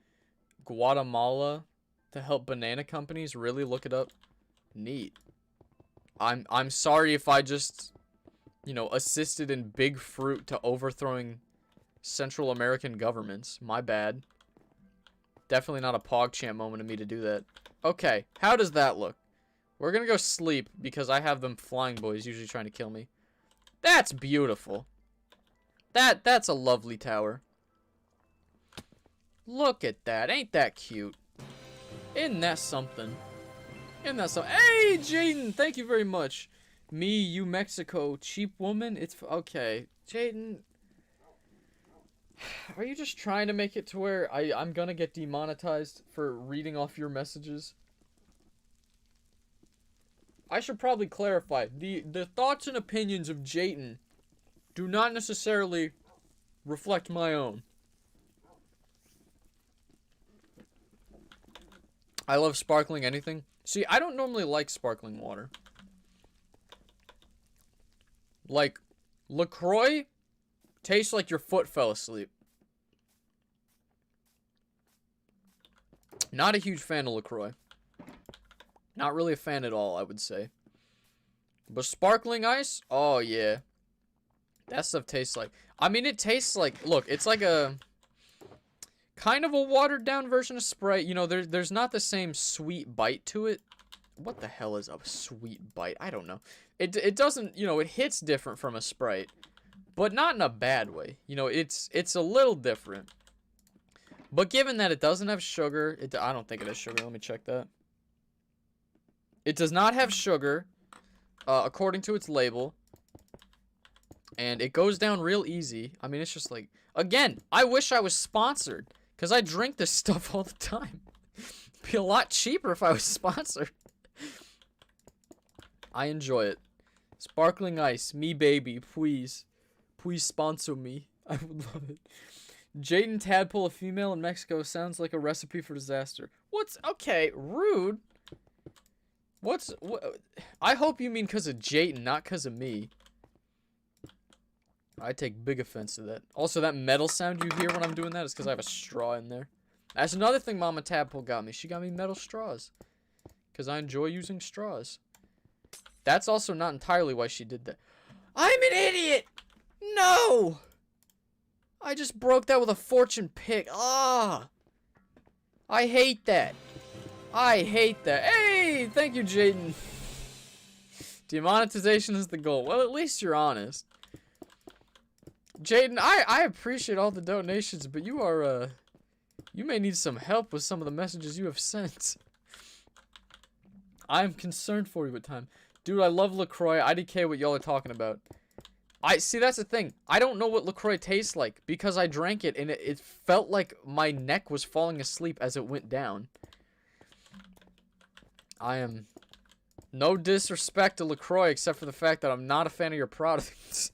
Guatemala to help banana companies. Really, look it up. Neat. I'm sorry if I just, assisted in Big Fruit to overthrowing Central American governments. My bad. Definitely not a PogChamp moment of me to do that. Okay, how does that look? We're gonna go sleep because I have them flying boys usually trying to kill me. That's beautiful. That's a lovely tower. Look at that. Ain't that cute? Isn't that something? Isn't that so? Hey, Jayden, thank you very much. Me, you, Mexico, cheap woman. It's okay. Jayden, are you just trying to make it to where I'm gonna get demonetized for reading off your messages? I should probably clarify. The thoughts and opinions of Jayden do not necessarily reflect my own. I love sparkling anything. See, I don't normally like sparkling water. Like, LaCroix tastes like your foot fell asleep. Not a huge fan of LaCroix. Not really a fan at all, I would say. But sparkling ice? Oh, yeah. That stuff tastes like... I mean, it tastes like... Look, it's like a... kind of a watered down version of Sprite. You know, there's not the same sweet bite to it. What the hell is a sweet bite? I don't know. It doesn't... You know, it hits different from a Sprite. But not in a bad way. You know, it's a little different. But given that it doesn't have sugar... I don't think it has sugar. Let me check that. It does not have sugar, according to its label. And it goes down real easy. I mean, it's just like... Again, I wish I was sponsored. Because I drink this stuff all the time. It'd be a lot cheaper if I was sponsored. I enjoy it. Sparkling ice. Me baby. Please. Please sponsor me. I would love it. Jaden Tadpole, a female in Mexico, sounds like a recipe for disaster. What's... Okay, rude. What? I hope you mean because of Jayden, not because of me. I take big offense to that. Also, that metal sound you hear when I'm doing that is because I have a straw in there. That's another thing Mama Tadpole got me. She got me metal straws. Because I enjoy using straws. That's also not entirely why she did that. I'm an idiot! No! I just broke that with a fortune pick. Ah! I hate that. I hate that. Hey! Thank you, Jaden. Demonetization is the goal. Well, at least you're honest. Jaden, I appreciate all the donations, but you are, you may need some help with some of the messages you have sent. I am concerned for you at time. Dude, I love LaCroix. IDK what y'all are talking about. See, that's the thing. I don't know what LaCroix tastes like because I drank it and it felt like my neck was falling asleep as it went down. I am no disrespect to LaCroix except for the fact that I'm not a fan of your products.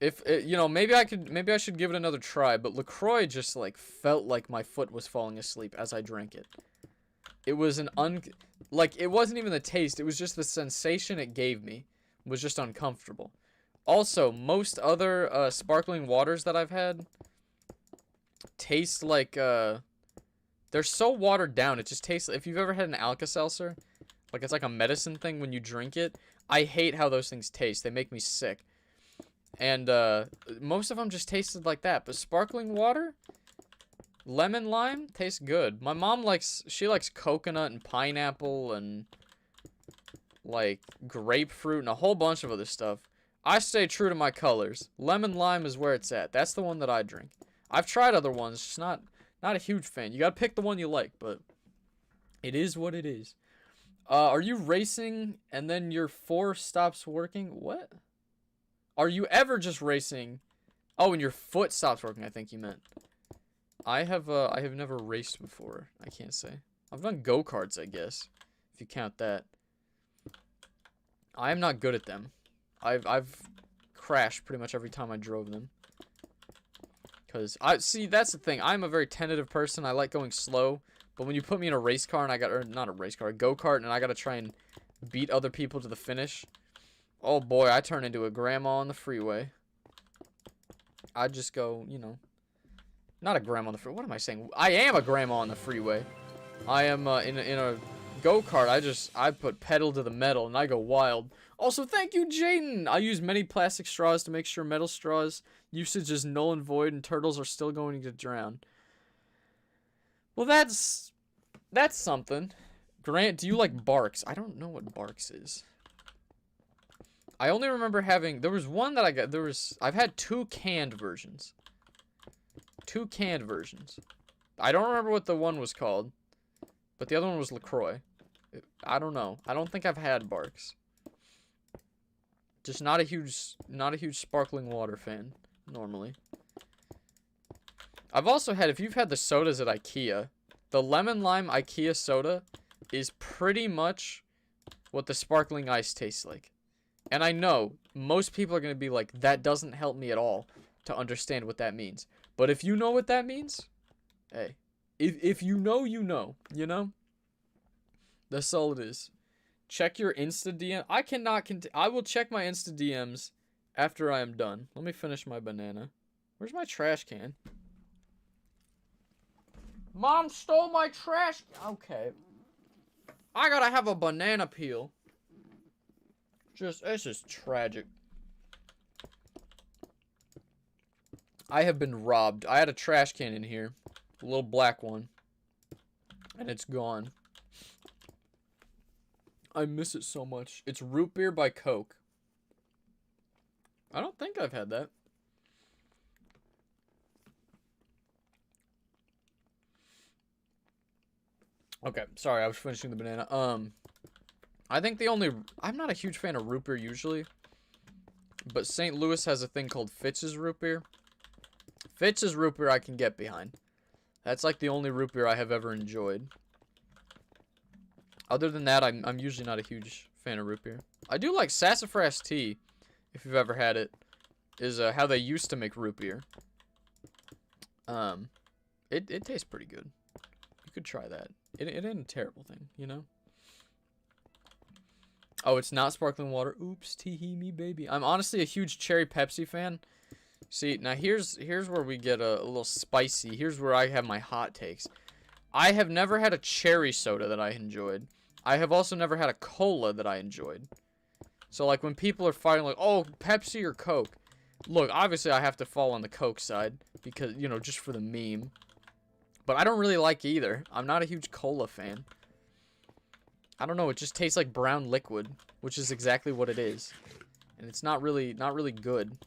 If you know, maybe I should give it another try, but LaCroix just like felt like my foot was falling asleep as I drank it. It was like it wasn't even the taste, it was just the sensation it gave me was just uncomfortable. Also, most other sparkling waters that I've had taste like they're so watered down. It just tastes... If you've ever had an Alka-Seltzer, like it's like a medicine thing when you drink it, I hate how those things taste. They make me sick. And most of them just tasted like that. But sparkling water, lemon lime, tastes good. My mom likes... She likes coconut and pineapple and like grapefruit and a whole bunch of other stuff. I stay true to my colors. Lemon lime is where it's at. That's the one that I drink. I've tried other ones, just not a huge fan. You gotta pick the one you like, but it is what it is. Are you racing and then your 4 stops working? What? Are you ever just racing? Oh, and your foot stops working, I think you meant. I have never raced before. I can't say. I've done go-karts, I guess, if you count that. I am not good at them. I've crashed pretty much every time I drove them. Because, see, that's the thing. I'm a very tentative person. I like going slow. But when you put me in a race car and or not a race car, a go-kart, and I gotta try and beat other people to the finish. Oh boy, I turn into a grandma on the freeway. I just go, you know. Not a grandma on the freeway. What am I saying? I am a grandma on the freeway. I am in a go-kart. I put pedal to the metal and I go wild. Also, thank you, Jaden. I use many plastic straws to make sure metal straws usage is null and void and turtles are still going to drown. Well, that's something. Grant, do you like Barks? I don't know what Barks is. I only remember having... There was one that I got... I've had 2 canned versions. 2 canned versions. I don't remember what the one was called. But the other one was LaCroix. I don't know. I don't think I've had Barks. Just not a huge sparkling water fan, normally. I've also had... If you've had the sodas at IKEA, the lemon lime IKEA soda is pretty much what the sparkling ice tastes like. And I know most people are going to be like, that doesn't help me at all to understand what that means. But if you know what that means, hey, if you know, you know, you know? That's all it is. Check your Insta DM. I cannot I will check my Insta DMs after I am done. Let me finish my banana. Where's my trash can? Mom stole my trash. Okay. I gotta have a banana peel. It's just tragic. I have been robbed. I had a trash can in here. A little black one. And it's gone. I miss it so much. It's root beer by Coke. I don't think I've had that. Okay, sorry, I was finishing the banana. I think I'm not a huge fan of root beer usually, but St. Louis has a thing called Fitz's root beer. Fitz's root beer I can get behind. That's like the only root beer I have ever enjoyed. Other than that, I'm usually not a huge fan of root beer. I do like sassafras tea, if you've ever had it, is how they used to make root beer. It tastes pretty good. You could try that. It ain't a terrible thing, you know? Oh, it's not sparkling water. Oops, tee-hee me, baby. I'm honestly a huge cherry Pepsi fan. See, now here's where we get a little spicy. Here's where I have my hot takes. I have never had a cherry soda that I enjoyed. I have also never had a cola that I enjoyed. So, like, when people are fighting, like, oh, Pepsi or Coke. Look, obviously I have to fall on the Coke side. Because, you know, just for the meme. But I don't really like either. I'm not a huge cola fan. I don't know, it just tastes like brown liquid, which is exactly what it is. And it's not really good.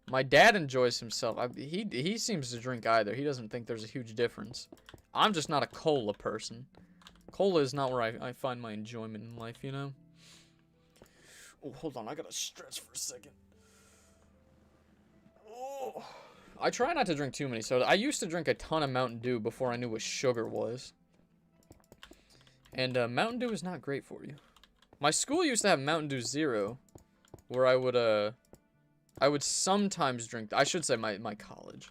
My dad enjoys himself. He seems to drink either. He doesn't think there's a huge difference. I'm just not a cola person. Cola is not where I find my enjoyment in life, you know? Oh, hold on, I gotta stretch for a second. Oh. I try not to drink too many sodas. I used to drink a ton of Mountain Dew before I knew what sugar was. And Mountain Dew is not great for you. My school used to have Mountain Dew Zero, where I would sometimes drink. I should say my college,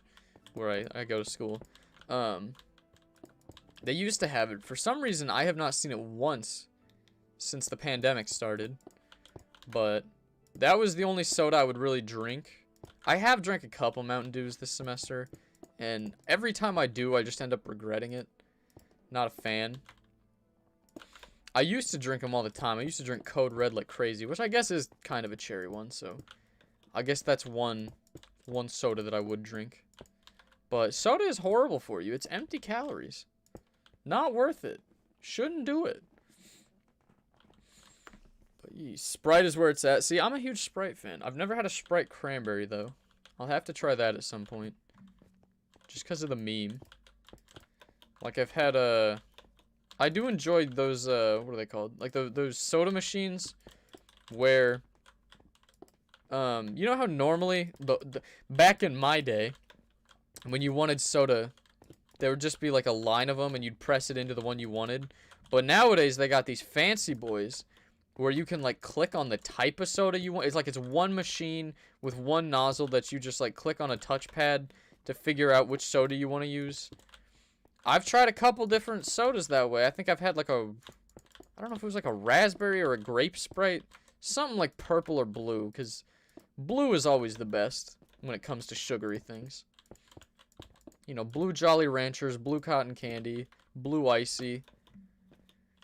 where I go to school. They used to have it. For some reason, I have not seen it once since the pandemic started. But that was the only soda I would really drink. I have drank a couple Mountain Dews this semester, and every time I do, I just end up regretting it. Not a fan. I used to drink them all the time. I used to drink Code Red like crazy, which I guess is kind of a cherry one, so I guess that's one soda that I would drink. But soda is horrible for you. It's empty calories. Not worth it. Shouldn't do it. But Sprite is where it's at. See, I'm a huge Sprite fan. I've never had a Sprite cranberry, though. I'll have to try that at some point. Just because of the meme. Like, I've had I do enjoy those, what are they called? Like, those soda machines where, you know how normally, back in my day, when you wanted soda, there would just be, like, a line of them, and you'd press it into the one you wanted. But nowadays, they got these fancy boys where you can, like, click on the type of soda you want. It's like it's one machine with one nozzle that you just, like, click on a touchpad to figure out which soda you want to use. I've tried a couple different sodas that way. I think I've had, like, I don't know if it was, like, a raspberry or a grape Sprite. Something like purple or blue, because blue is always the best when it comes to sugary things. You know, blue Jolly Ranchers, blue cotton candy, blue icy.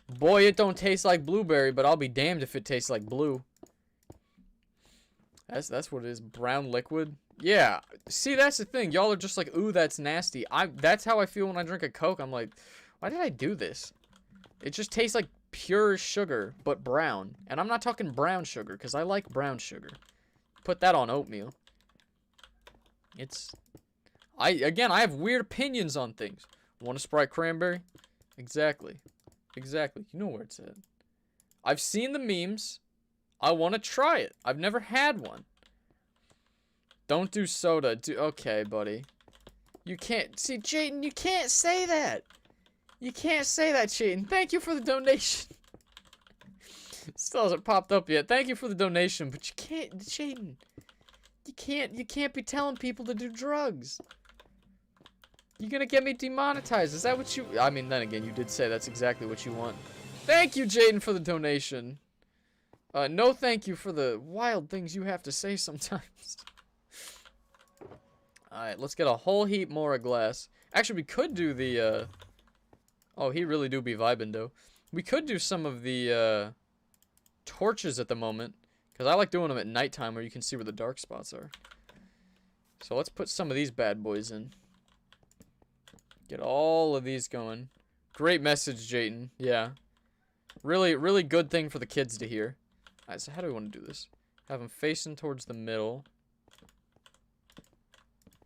Boy, it don't taste like blueberry, but I'll be damned if it tastes like blue. That's what it is. Brown liquid. Yeah. See, that's the thing. Y'all are just like, ooh, that's nasty. That's how I feel when I drink a Coke. I'm like, why did I do this? It just tastes like pure sugar, but brown. And I'm not talking brown sugar, because I like brown sugar. Put that on oatmeal. Again, I have weird opinions on things. Want a Sprite cranberry? Exactly. Exactly. You know where it's at. I've seen the memes. I want to try it. I've never had one. Don't do soda. Okay, buddy. You can't. See, Jayden, you can't say that. You can't say that, Jayden. Thank you for the donation. Still hasn't popped up yet. Thank you for the donation, but you can't, Jayden. You can't be telling people to do drugs. You're gonna get me demonetized. Is that what you... I mean, then again, you did say that's exactly what you want. Thank you, Jaden, for the donation. No thank you for the wild things you have to say sometimes. Alright, let's get a whole heap more of glass. Actually, we could do the, Oh, he really do be vibing, though. We could do some of the, torches at the moment. Because I like doing them at nighttime where you can see where the dark spots are. So let's put some of these bad boys in. Get all of these going. Great message, Jayton. Yeah. Really, really good thing for the kids to hear. Alright, so how do we want to do this? Have them facing towards the middle.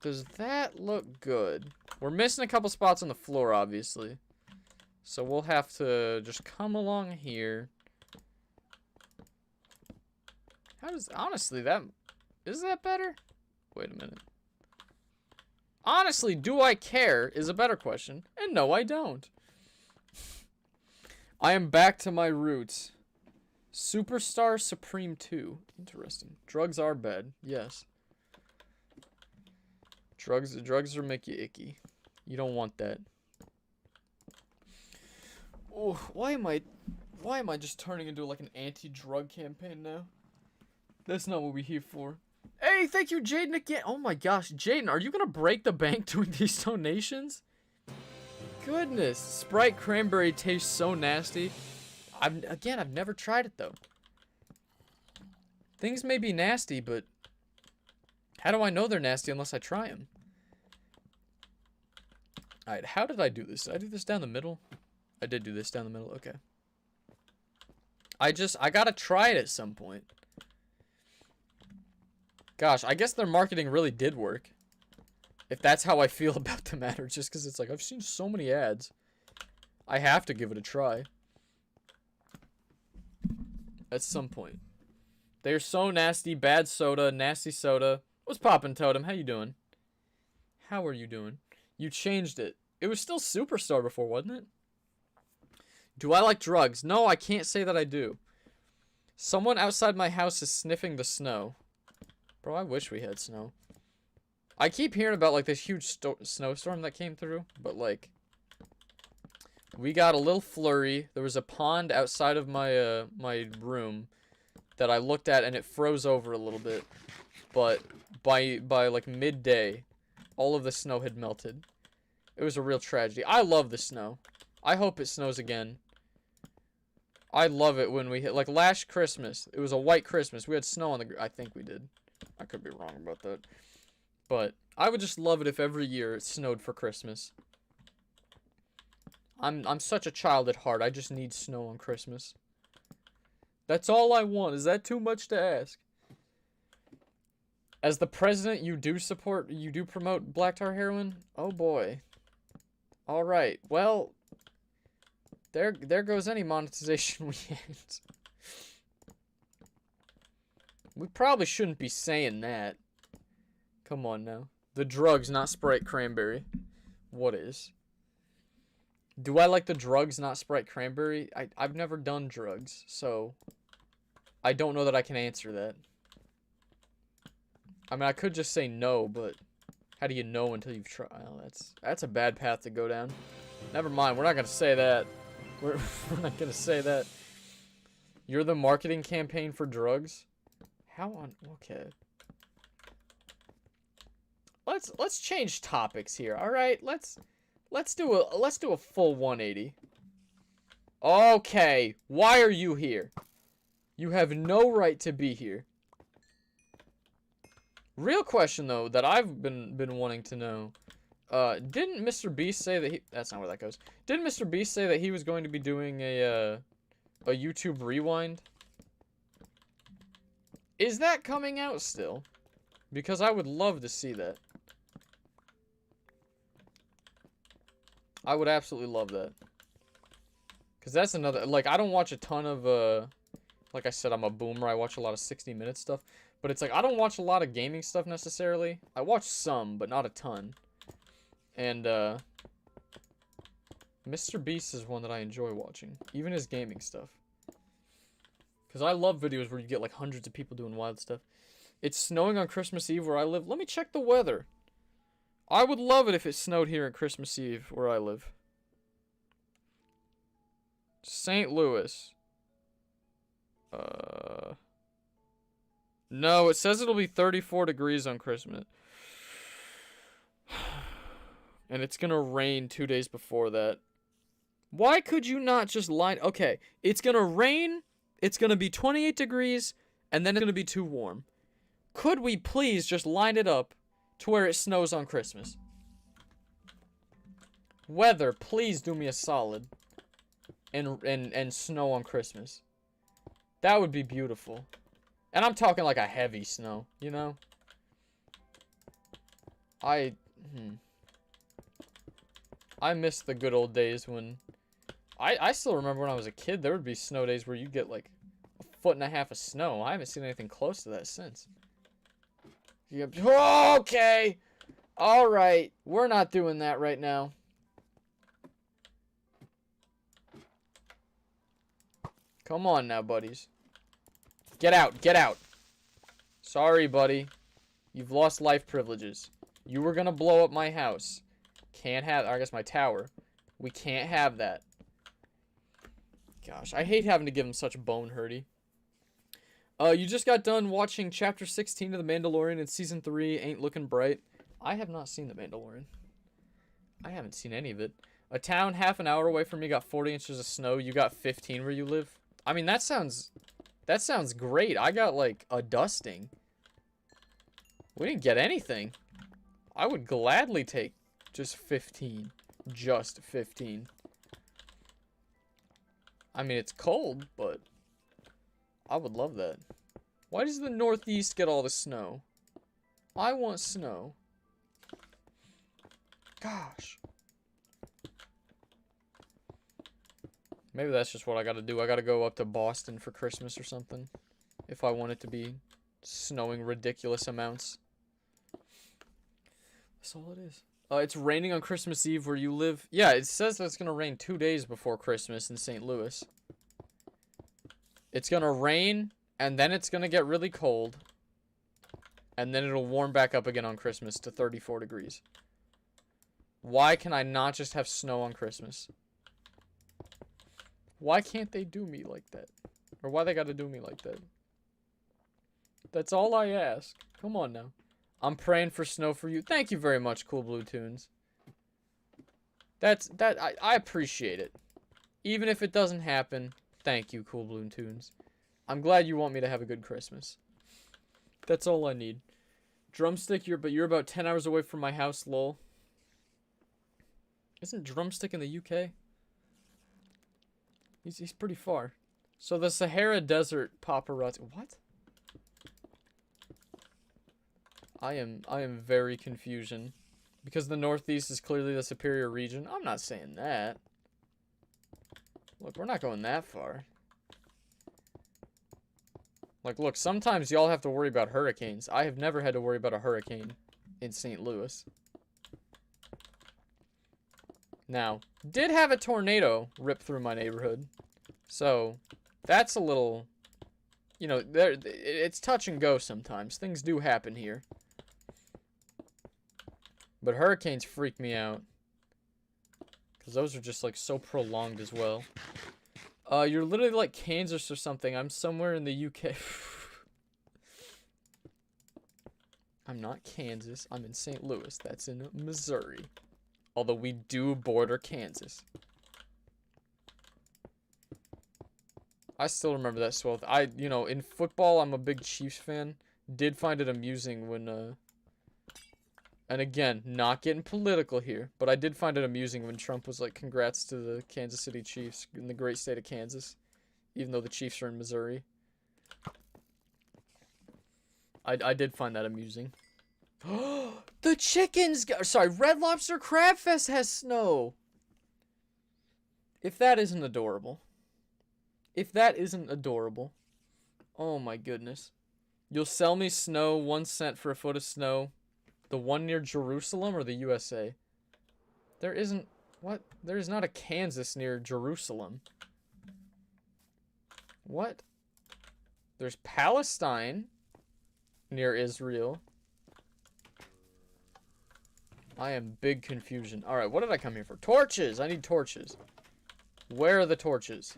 Does that look good? We're missing a couple spots on the floor, obviously. So we'll have to just come along here. How does... Honestly, that... Is that better? Wait a minute. Honestly, do I care is a better question. And no, I don't. I am back to my roots. Superstar Supreme 2. Interesting. Drugs are bad. Yes. Drugs are make you icky. You don't want that. Oh, why am I just turning into like an anti-drug campaign now? That's not what we're here for. Hey, thank you, Jaden, again. Oh my gosh, Jaden, are you gonna break the bank doing these donations? Goodness, Sprite cranberry tastes so nasty. I've never tried it though. Things may be nasty, but how do I know they're nasty unless I try them? Alright, how did I do this? Did I do this down the middle? I did do this down the middle, okay. I gotta try it at some point. Gosh, I guess their marketing really did work. If that's how I feel about the matter, just because it's like, I've seen so many ads. I have to give it a try. At some point. They're so nasty, bad soda, nasty soda. What's poppin', Totem? How you doing? How are you doing? You changed it. It was still Superstar before, wasn't it? Do I like drugs? No, I can't say that I do. Someone outside my house is sniffing the snow. Bro, I wish we had snow. I keep hearing about, like, this huge snowstorm that came through, but, like, we got a little flurry. There was a pond outside of my, my room that I looked at, and it froze over a little bit. But by like, midday, all of the snow had melted. It was a real tragedy. I love the snow. I hope it snows again. I love it when we hit, like, last Christmas. It was a white Christmas. We had snow on the I think we did. I could be wrong about that. But I would just love it if every year it snowed for Christmas. I'm such a child at heart. I just need snow on Christmas. That's all I want. Is that too much to ask? As the president, you do promote black tar heroin? Oh boy. All right. Well, there goes any monetization we had. We probably shouldn't be saying that. Come on now. The drugs, not Sprite cranberry. What is? Do I like the drugs, not Sprite cranberry? I've never done drugs, so I don't know that I can answer that. I mean, I could just say no, but how do you know until you've tried? Well, that's a bad path to go down. Never mind, we're not gonna say that. We're not gonna say that. You're the marketing campaign for drugs? How on? Okay. Let's change topics here. All right, let's do a full 180. Okay, why are you here? You have no right to be here. Real question though that I've been wanting to know. Didn't Mr. Beast say that he? That's not where that goes. Didn't Mr. Beast say that he was going to be doing a YouTube rewind? Is that coming out still? Because I would love to see that. I would absolutely love that. Because that's another... Like, I don't watch a ton of... Like I said, I'm a boomer. I watch a lot of 60-minute stuff. But it's like, I don't watch a lot of gaming stuff necessarily. I watch some, but not a ton. And, Mr. Beast is one that I enjoy watching. Even his gaming stuff. Because I love videos where you get, like, hundreds of people doing wild stuff. It's snowing on Christmas Eve where I live. Let me check the weather. I would love it if it snowed here on Christmas Eve where I live. St. Louis. No, it says it'll be 34 degrees on Christmas. And it's gonna rain 2 days before that. Why could you not just line... Okay, it's gonna rain, it's gonna be 28 degrees, and then it's gonna be too warm. Could we please just line it up to where it snows on Christmas? Weather, please do me a solid. And snow on Christmas. That would be beautiful. And I'm talking like a heavy snow, you know? I miss the good old days when... I still remember when I was a kid, there would be snow days where you'd get like 1.5 feet of snow. I haven't seen anything close to that since. Okay! Alright, we're not doing that right now. Come on now, buddies. Get out, get out. Sorry, buddy. You've lost life privileges. You were gonna blow up my house. Can't have, or I guess my tower. We can't have that. Gosh, I hate having to give him such bone hurty. You just got done watching Chapter 16 of The Mandalorian in Season 3, Ain't Looking Bright. I have not seen The Mandalorian. I haven't seen any of it. A town half an hour away from me got 40 inches of snow. You got 15 where you live? I mean, that sounds great. I got, like, a dusting. We didn't get anything. I would gladly take just 15. Just 15. I mean, it's cold, but I would love that. Why does the Northeast get all the snow? I want snow. Gosh. Maybe that's just what I gotta do. I gotta go up to Boston for Christmas or something. If I want it to be snowing ridiculous amounts. That's all it is. It's raining on Christmas Eve where you live. Yeah, it says that it's gonna rain 2 days before Christmas in St. Louis. It's gonna rain, and then it's gonna get really cold. And then it'll warm back up again on Christmas to 34 degrees. Why can I not just have snow on Christmas? Why can't they do me like that? Or why they gotta do me like that? That's all I ask. Come on now. I'm praying for snow for you. Thank you very much, Cool Blue Tunes. I appreciate it. Even if it doesn't happen, thank you, Cool Blue Tunes. I'm glad you want me to have a good Christmas. That's all I need. Drumstick, you're about 10 hours away from my house, lol. Isn't Drumstick in the UK? He's pretty far. So the Sahara Desert paparazzi. What? I am very confusion. Because the Northeast is clearly the superior region. I'm not saying that. Look, we're not going that far. Like, look, sometimes y'all have to worry about hurricanes. I have never had to worry about a hurricane in St. Louis. Now, did have a tornado rip through my neighborhood. So, that's a little, you know, it's touch and go sometimes. Things do happen here. But hurricanes freak me out. Because those are just, like, so prolonged as well. You're literally like Kansas or something. I'm somewhere in the UK. I'm not Kansas. I'm in St. Louis. That's in Missouri. Although we do border Kansas. I still remember that swell. You know, in football, I'm a big Chiefs fan. Did find it amusing when, and again, not getting political here, but I did find it amusing when Trump was like, congrats to the Kansas City Chiefs in the great state of Kansas, even though the Chiefs are in Missouri. I did find that amusing. The chickens, sorry, Red Lobster Crab Fest has snow. If that isn't adorable. If that isn't adorable. Oh my goodness. You'll sell me snow, 1 cent for a foot of snow. The one near Jerusalem or the USA? There isn't... What? There is not a Kansas near Jerusalem. What? There's Palestine near Israel. I am big confusion. Alright, what did I come here for? Torches! I need torches. Where are the torches?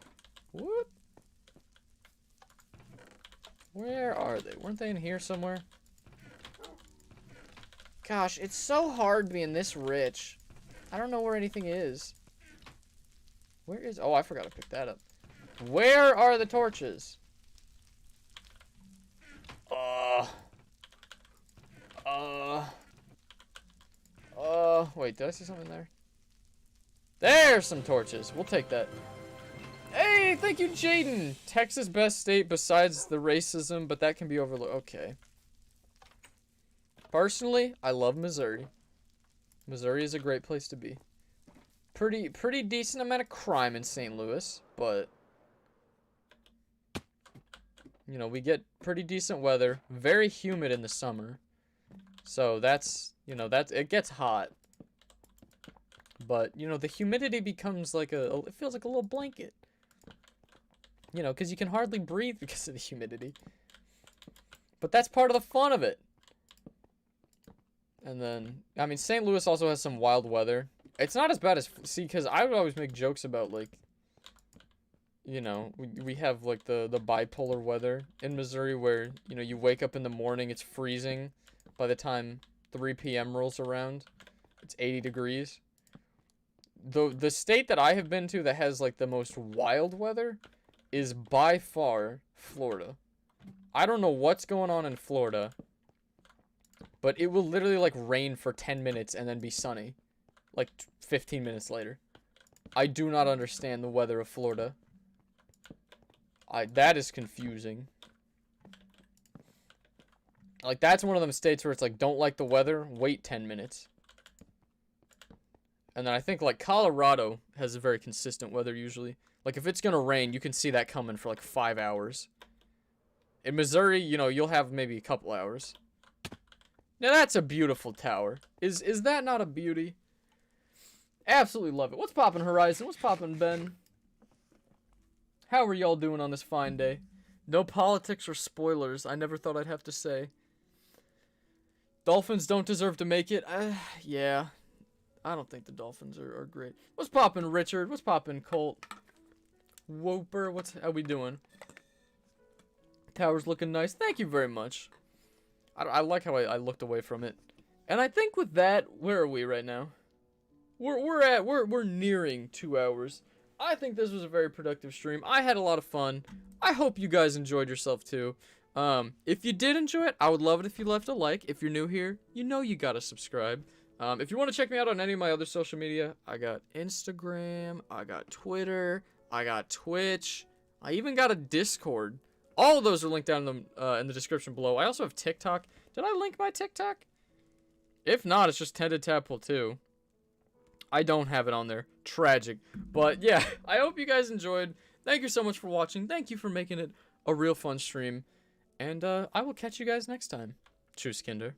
Whoop. Where are they? Weren't they in here somewhere? Gosh, it's so hard being this rich. I don't know where anything is. Where is... Oh, I forgot to pick that up. Where are the torches? Wait, did I see something there? There's some torches. We'll take that. Hey, thank you, Jaden. Texas best state besides the racism, but that can be overlooked. Okay. Personally, I love Missouri. Missouri is a great place to be. Pretty decent amount of crime in St. Louis, but you know, we get pretty decent weather, very humid in the summer. So that's, you know, it gets hot. But, you know, the humidity becomes like it feels like a little blanket. You know, because you can hardly breathe because of the humidity. But that's part of the fun of it. And then, I mean, St. Louis also has some wild weather. It's not as bad as, see, because I would always make jokes about, like, you know, we have, like, the bipolar weather in Missouri where, you know, you wake up in the morning, it's freezing. By the time 3 p.m. rolls around, it's 80 degrees. The state that I have been to that has, like, the most wild weather is by far Florida. I don't know what's going on in Florida, but it will literally, like, rain for 10 minutes and then be sunny. Like, 15 minutes later. I do not understand the weather of Florida. That is confusing. Like, that's one of them states where it's like, don't like the weather, wait 10 minutes. And then I think, like, Colorado has a very consistent weather usually. Like, if it's gonna rain, you can see that coming for, like, 5 hours. In Missouri, you know, you'll have maybe a couple hours. Now, that's a beautiful tower. Is that not a beauty? Absolutely love it. What's poppin', Horizon? What's poppin', Ben? How are y'all doing on this fine day? No politics or spoilers, I never thought I'd have to say. Dolphins don't deserve to make it. Yeah. I don't think the Dolphins are great. What's poppin', Richard? What's poppin', Colt? Whooper, how we doing? Tower's looking nice. Thank you very much. I like how I looked away from it. And I think with that, where are we right now? We're nearing 2 hours. I think this was a very productive stream. I had a lot of fun. I hope you guys enjoyed yourself too. If you did enjoy it, I would love it if you left a like. If you're new here, you know you gotta subscribe. If you want to check me out on any of my other social media, I got Instagram, I got Twitter, I got Twitch, I even got a Discord. All of those are linked down in the description below. I also have TikTok. Did I link my TikTok? If not, it's just tendedtadpole 2. I don't have it on there. Tragic. But yeah, I hope you guys enjoyed. Thank you so much for watching. Thank you for making it a real fun stream. And I will catch you guys next time. Tschüss, Kinder.